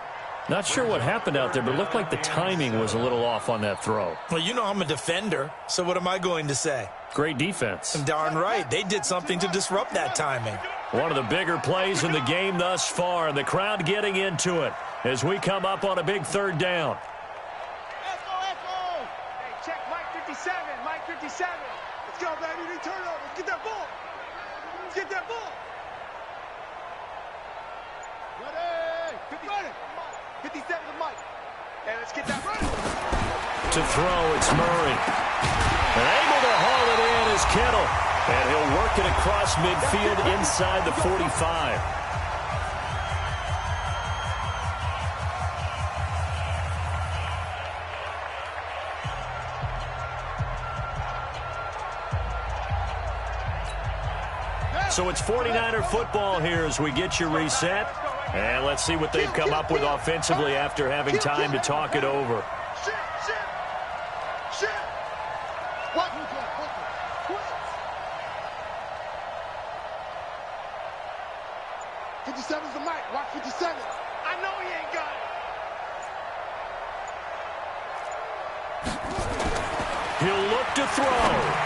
Not sure what happened out there, but it looked like the timing was a little off on that throw.
Well, you know I'm a defender, so what am I going to say?
Great defense.
Darn right. They did something to disrupt that timing.
One of the bigger plays in the game thus far. The crowd getting into it as we come up on a big 3rd down.
Echo, echo. Hey, check Mike 57. Mike 57. Let's go, baby. They turn over. Let's get that ball. Let's get that ball. Ready. 50. 57 to Mike. Hey, let's get that running.
To throw, it's Murray. And able to haul it in is Kittle. And he'll work it across midfield inside the 45. So it's 49er football here as we get you reset. And let's see what they've come up with offensively after having time to talk it over.
Shit. What? 57's the Mike. Watch 57. I know he ain't got it.
He'll look to throw.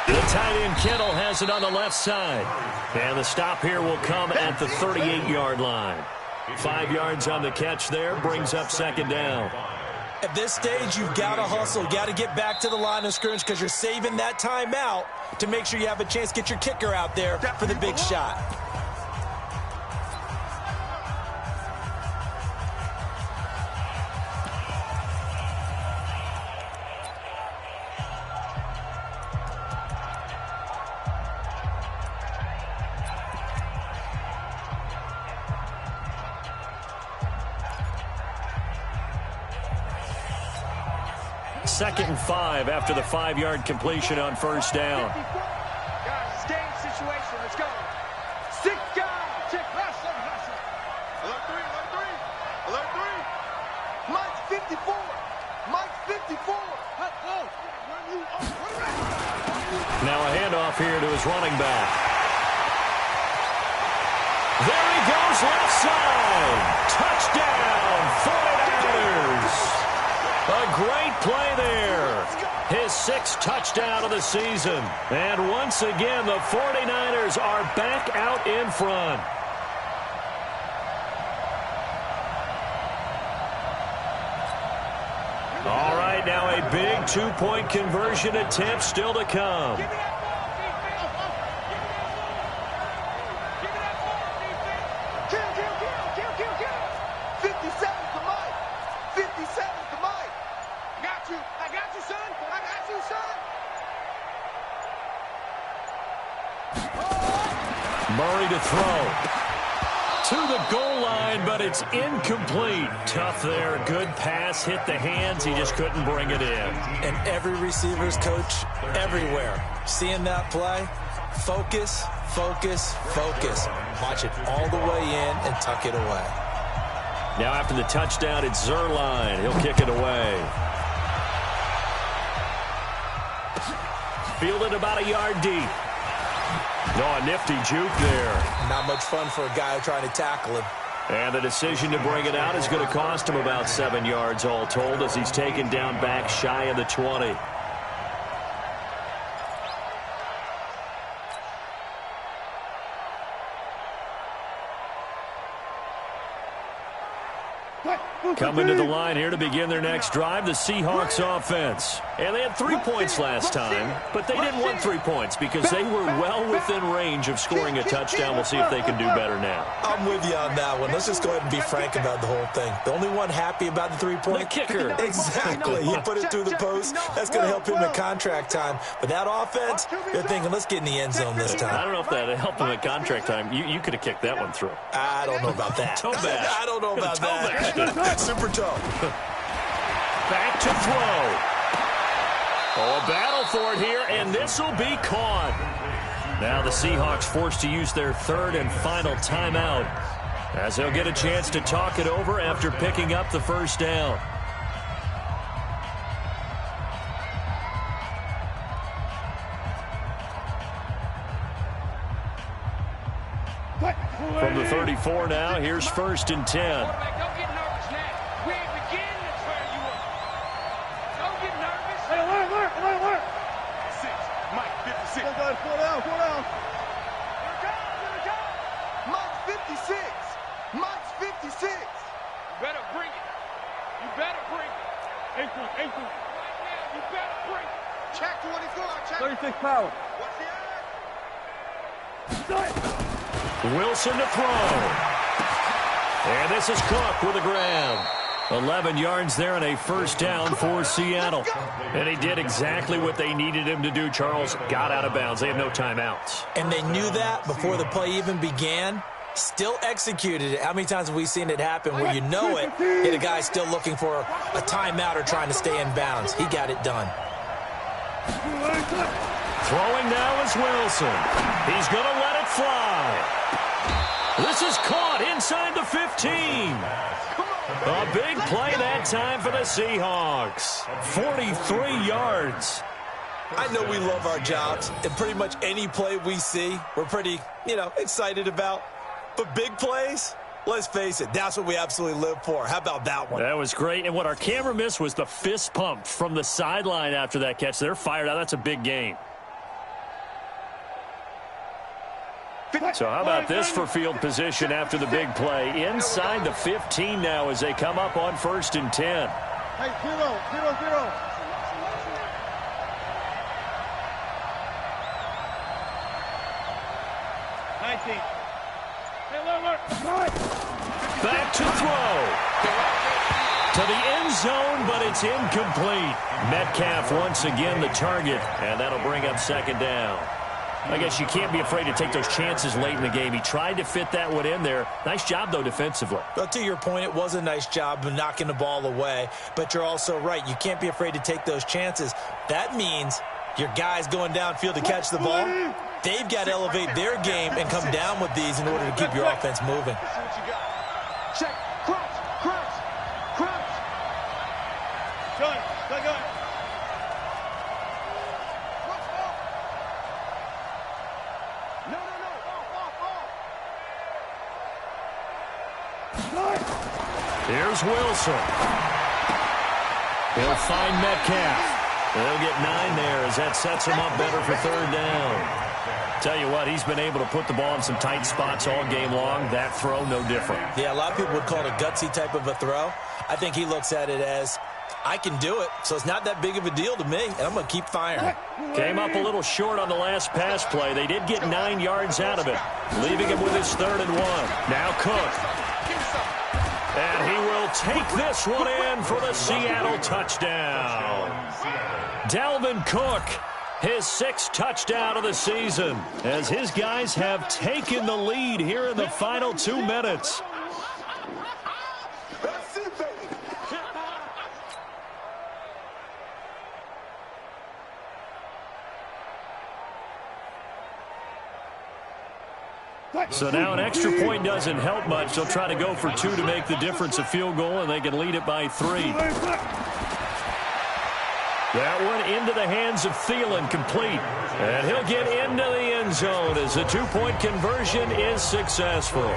The tight end Kittle has it on the left side. And the stop here will come at the 38-yard line. 5 yards on the catch there, brings up 2nd down.
At this stage, you've got to hustle. You've got to get back to the line of scrimmage because you're saving that timeout to make sure you have a chance to get your kicker out there for the big shot.
Second and 5 after the 5-yard completion on 1st down.
Guys, it's game situation. Let's go. 6 guys. Check. Last one. Alert 3. Alert 3. Mike's 54. Mike's 54.
Now a handoff here to his running back. There he goes, left side. Touchdown, 49ers. A great play there. His 6th touchdown of the season. And once again, the 49ers are back out in front. All right, now a big 2-point conversion attempt still to come. Murray to throw. to the goal line, but it's incomplete. Tough there. Good pass. Hit the hands. He just couldn't bring it in.
And every receiver's coach everywhere, seeing that play, focus, focus, focus. Watch it all the way in and tuck it away.
Now after the touchdown, it's Zerline. He'll kick it away. Fielded about a yard deep. Oh, a nifty juke there.
Not much fun for a guy trying to tackle him.
And the decision to bring it out is going to cost him about 7 yards all told as he's taken down back shy of the 20. Coming to the line here to begin their next drive, the Seahawks offense. And they had 3 points last time, but they didn't want 3 points because they were well within range of scoring a touchdown. We'll see if they can do better now.
I'm with you on that one. Let's just go ahead and be frank about the whole thing. The only one happy about the 3-point?
The kicker.
Exactly. He put it through the post. That's going to help him in contract time. But that offense, they're thinking, let's get in the end zone this time.
I don't know if that helped him at contract time. You could have kicked that one through.
I don't know about that.
Toe bash.
I don't know about that. Super toe.
Back to throw. Oh, a battle for it here, and this will be caught. Now the Seahawks forced to use their third and final timeout as they'll get a chance to talk it over after picking up the first down. From the 34 now, here's 1st and 10.
Check 24. Check.
36 power.
Wilson to throw. And this is Cook with a grab. 11 yards there and a first down for Seattle. And he did exactly what they needed him to do, Charles. Got out of bounds. They have no timeouts.
And they knew that before the play even began. Still executed it. How many times have we seen it happen where you know it, and a guy's still looking for a timeout or trying to stay in bounds? He got it done.
Throwing now is Wilson. He's going to let it fly. This is caught inside the 15. A big play that time for the Seahawks. 43 yards.
I know we love our jobs, and pretty much any play we see, we're pretty, excited about. But big plays, let's face it, that's what we absolutely live for. How about that one?
That was great. And what our camera missed was the fist pump from the sideline after that catch. They're fired out. That's a big gain. So how about this for field position after the big play? Inside the 15 now as they come up on 1st and 10.
Hey, 0-0-0. 19.
Back to throw. To the end zone, but it's incomplete. Metcalf once again the target, and that'll bring up 2nd down. I guess you can't be afraid to take those chances late in the game. He tried to fit that one in there. Nice job, though, defensively.
But to your point, it was a nice job of knocking the ball away. But you're also right. You can't be afraid to take those chances. That means your guys going downfield to catch the ball, they've got to elevate their game and come down with these in order to keep your offense moving.
This is what you got. Check. Crouch. Crouch. Crouch.
Gun. Gun.
No.
Here's Wilson. He'll find Metcalf. They'll get 9 there as that sets him up better for 3rd down. Tell you what, he's been able to put the ball in some tight spots all game long. That throw, no different.
Yeah, a lot of people would call it a gutsy type of a throw. I think he looks at it as, I can do it, so it's not that big of a deal to me, and I'm going to keep firing.
Came up a little short on the last pass play. They did get 9 yards out of it, leaving him with his 3rd and 1. Now Cook. And he will take this one in for the Seattle touchdown. Dalvin Cook His 6th touchdown of the season as his guys have taken the lead here in the final 2 minutes. So now an extra point doesn't help much. They'll try to go for 2 to make the difference a field goal, and they can lead it by 3. That one into the hands of Thielen, complete. And he'll get into the end zone as the 2-point conversion is successful.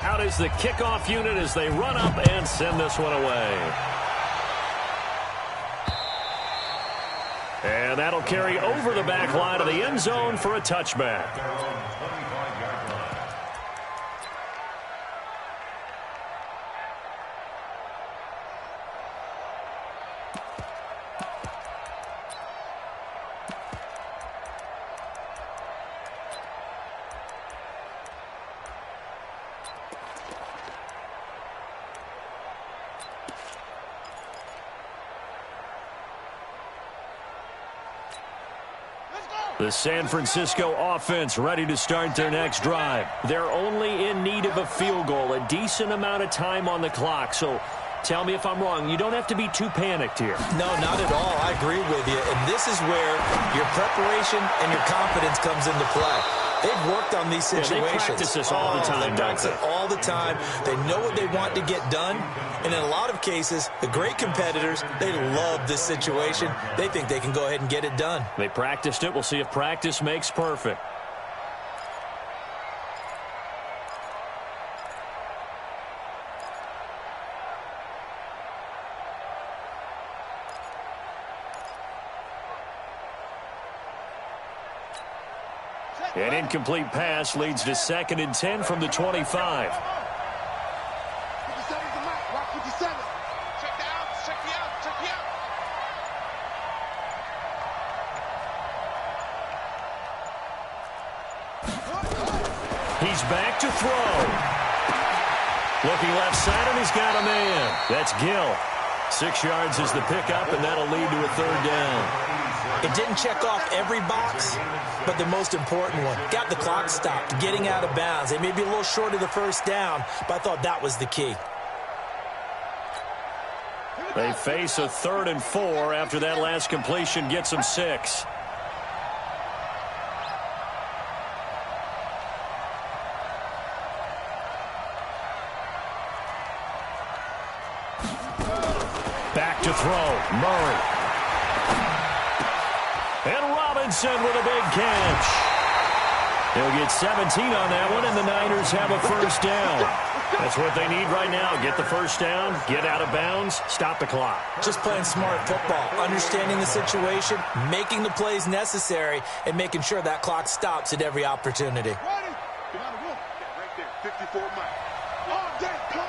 Out is the kickoff unit as they run up and send this one away. And that'll carry over the back line of the end zone for a touchback. The San Francisco offense ready to start their next drive. They're only in need of a field goal, a decent amount of time on the clock. So tell me if I'm wrong. You don't have to be too panicked here.
No, not at all. I agree with you. And this is where your preparation and your confidence comes into play. They've worked on these situations.
They practice this all the time.
They practice it all the time. They know what they want to get done. And in a lot of cases, the great competitors, they love this situation. They think they can go ahead and get it done.
They practiced it. We'll see if practice makes perfect. An incomplete pass leads to 2nd and 10 from the 25. He's back to throw. Looking left side, and he's got a man. That's Gill. 6 yards is the pickup, and that'll lead to a 3rd down.
It didn't check off every box, but the most important one. Got the clock stopped, getting out of bounds. They may be a little short of the 1st down, but I thought that was the key.
They face a 3rd and 4 after that last completion gets them 6. Back to throw, Murray. And Robinson with a big catch. He'll get 17 on that one, and the Niners have a 1st down. That's what they need right now. Get the 1st down, get out of bounds, stop the clock.
Just playing smart football, understanding the situation, making the plays necessary, and making sure that clock stops at every opportunity.
Right there, 54 miles. All day, come.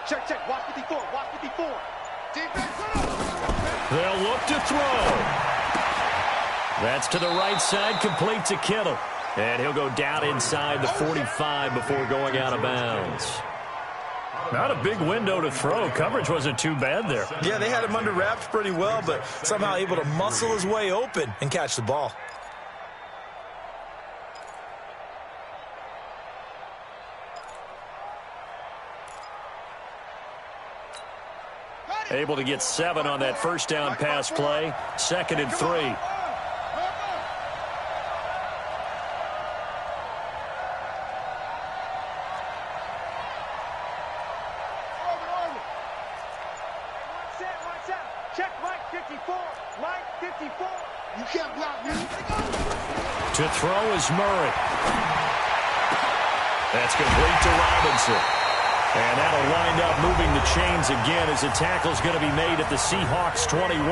Check, check. Watch 54. Watch 54.
They'll look to throw. That's to the right side, complete to Kittle. And he'll go down inside the 45 before going out of bounds. Not a big window to throw. Coverage wasn't too bad there.
Yeah, they had him under wraps pretty well, but somehow able to muscle his way open and catch the ball.
Able to get 7 on that 1st down pass play. 2nd and 3.
Check Mike 54. Mike 54. You can't block me.
To throw is Murray. That's complete to Robinson. And that'll wind up moving the chains again as the tackle's going to be made at the Seahawks 21.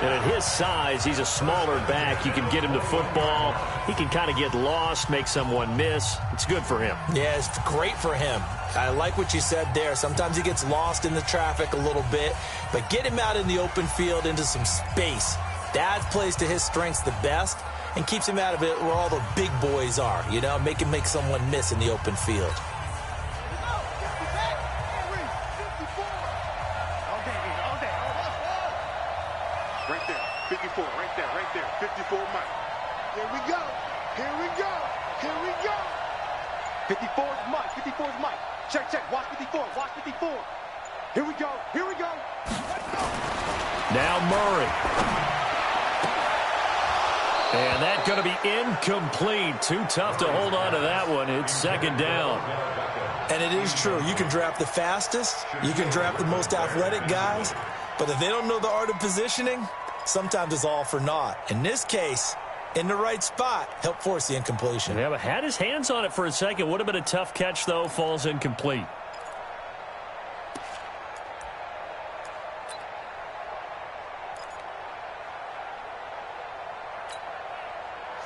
And at his size, he's a smaller back. You can get him to football. He can kind of get lost, make someone miss. It's good for him.
Yeah, it's great for him. I like what you said there. Sometimes he gets lost in the traffic a little bit, but get him out in the open field into some space. That plays to his strengths the best and keeps him out of it where all the big boys are, you know, make someone miss in the open field.
Right there, 54, right there, 54 Mike. Here we go, here we go, here we go. 54 is Mike, 54 is Mike. Check, watch 54, watch 54. Here we go, here we go.
Now Murray. And that's going to be incomplete. Too tough to hold on to that one. It's second down.
And it is true. You can draft the fastest. You can draft the most athletic guys. But if they don't know the art of positioning, sometimes it's all for naught. In this case, in the right spot, help force the incompletion.
Yeah, but had his hands on it for a second. Would have been a tough catch, though. Falls incomplete.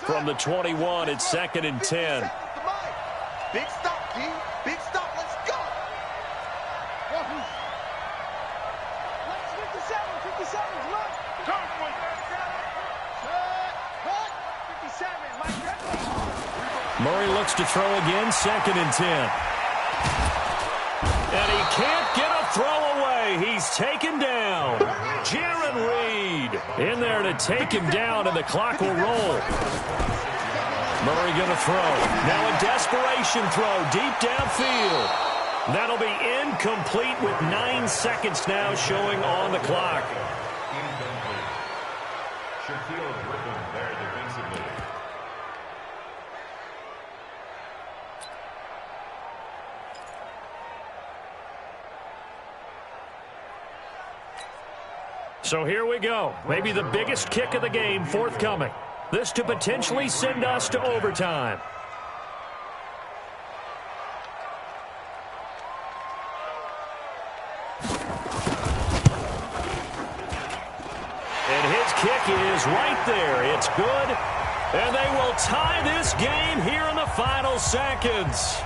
From the 21, it's second and 10.
Big stop, D. Big stop. Let's go. 57, run. 57,
Murray looks to throw again, second and 10. And he can't get a throw away. He's taken down. Jaron Reed in there to take him down, and the clock will roll. Murray going to throw. Now a desperation throw deep downfield. That'll be incomplete with 9 seconds now showing on the clock.
Incomplete. Shaquille Griffin there defensively.
So here we go. Maybe the biggest kick of the game forthcoming. This to potentially send us to overtime. And his kick is right there. It's good. And they will tie this game here in the final seconds.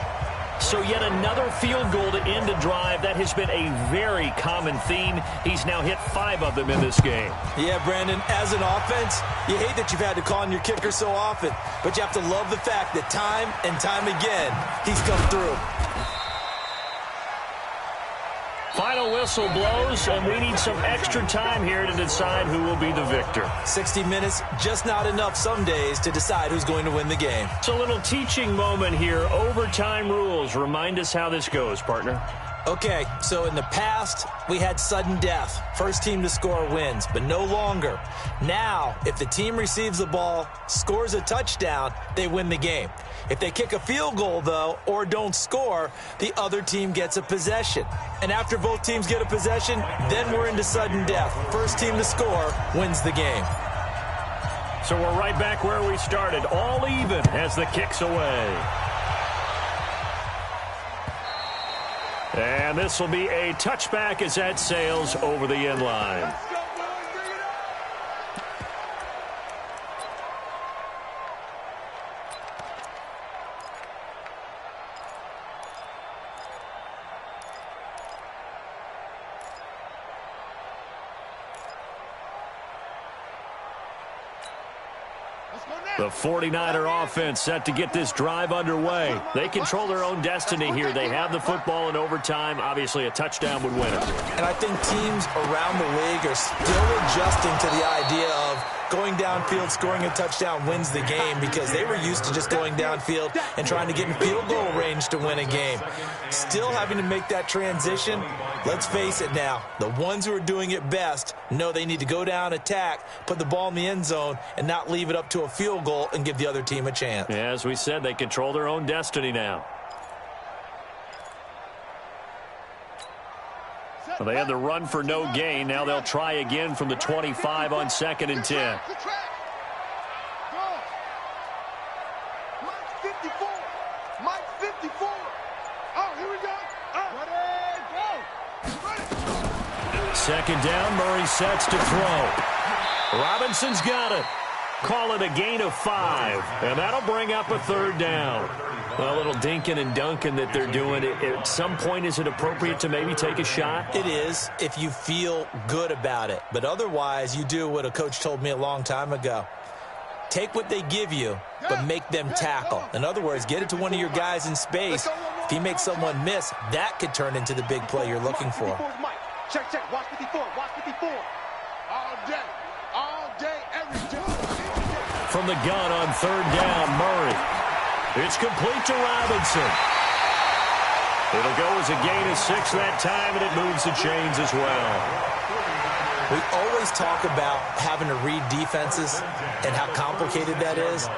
So yet another field goal to end a drive. That has been a very common theme. He's now hit 5 of them in this game.
Yeah, Brandon, as an offense, you hate that you've had to call on your kicker so often, but you have to love the fact that time and time again, he's come through.
Final whistle blows, and we need some extra time here to decide who will be the victor.
60 minutes, just not enough some days to decide who's going to win the game.
It's a little teaching moment here. Overtime rules. Remind us how this goes, partner.
Okay, so in the past, we had sudden death. First team to score wins, but no longer. Now, if the team receives the ball, scores a touchdown, they win the game. If they kick a field goal, though, or don't score, the other team gets a possession. And after both teams get a possession, then we're into sudden death. First team to score wins the game.
So we're right back where we started, all even as the kick's away. And this will be a touchback as that sails over the end line. The 49er offense set to get this drive underway. They control their own destiny here. They have the football in overtime. Obviously, a touchdown would win it.
And I think teams around the league are still adjusting to the idea of going downfield, scoring a touchdown wins the game, because they were used to just going downfield and trying to get in field goal range to win a game. Still having to make that transition. Let's face it now, the ones who are doing it best know they need to go down, attack, put the ball in the end zone, and not leave it up to a field goal and give the other team a chance.
Yeah, as we said, they control their own destiny now. Well, they had the run for no gain. Now they'll try again from the 25 on second and 10.
Mike 54. Mike 54. Oh, here we go. Oh.
second down. Murray sets to throw. Robinson's got it. Call it a gain of 5, and that'll bring up a third down. A little dinking and dunking that they're doing. At some point, is it appropriate to maybe take a shot?
It is if you feel good about it. But otherwise, you do what a coach told me a long time ago. Take what they give you, but make them tackle. In other words, get it to one of your guys in space. If he makes someone miss, that could turn into the big play you're looking for.
Check, check. Watch 54. Watch 54. All day. All day, every day.
From the gun on third down, Murray. It's complete to Robinson. It'll go as a gain of 6 that time, and it moves the chains as well.
We always talk about having to read defenses and how complicated that is.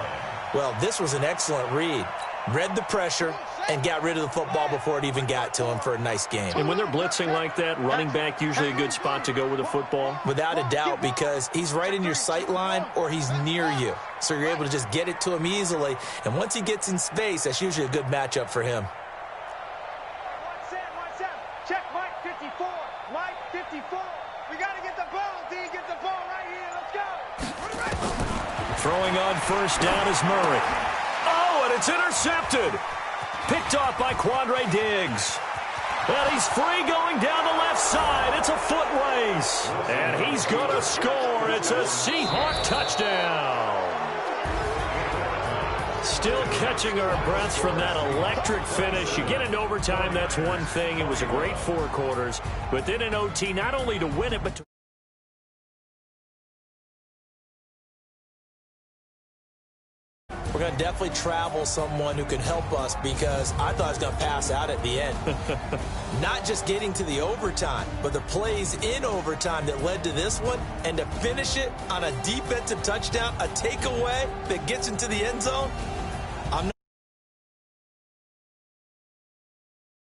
Well, this was an excellent read. Read the pressure and got rid of the football before it even got to him for a nice game.
And when they're blitzing like that, running back usually a good spot to go with the football?
Without a doubt, because he's right in your sight line or he's near you. So you're able to just get it to him easily. And once he gets in space, that's usually a good matchup for him.
Check Mike 54. Mike 54. We got to get the ball, D. Get the ball right here. Let's go.
Throwing on first down is Murray. Oh, and it's intercepted. Picked off by Quandre Diggs. And he's free going down the left side. It's a foot race. And he's going to score. It's a Seahawk touchdown. Still catching our breaths from that electric finish. You get into overtime, that's one thing. It was a great 4 quarters. But then in OT, not only to win it, but to...
We're going to definitely travel someone who can help us because I thought I was going to pass out at the end. Not just getting to the overtime, but the plays in overtime that led to this one, and to finish it on a defensive touchdown, a takeaway that gets into the end zone.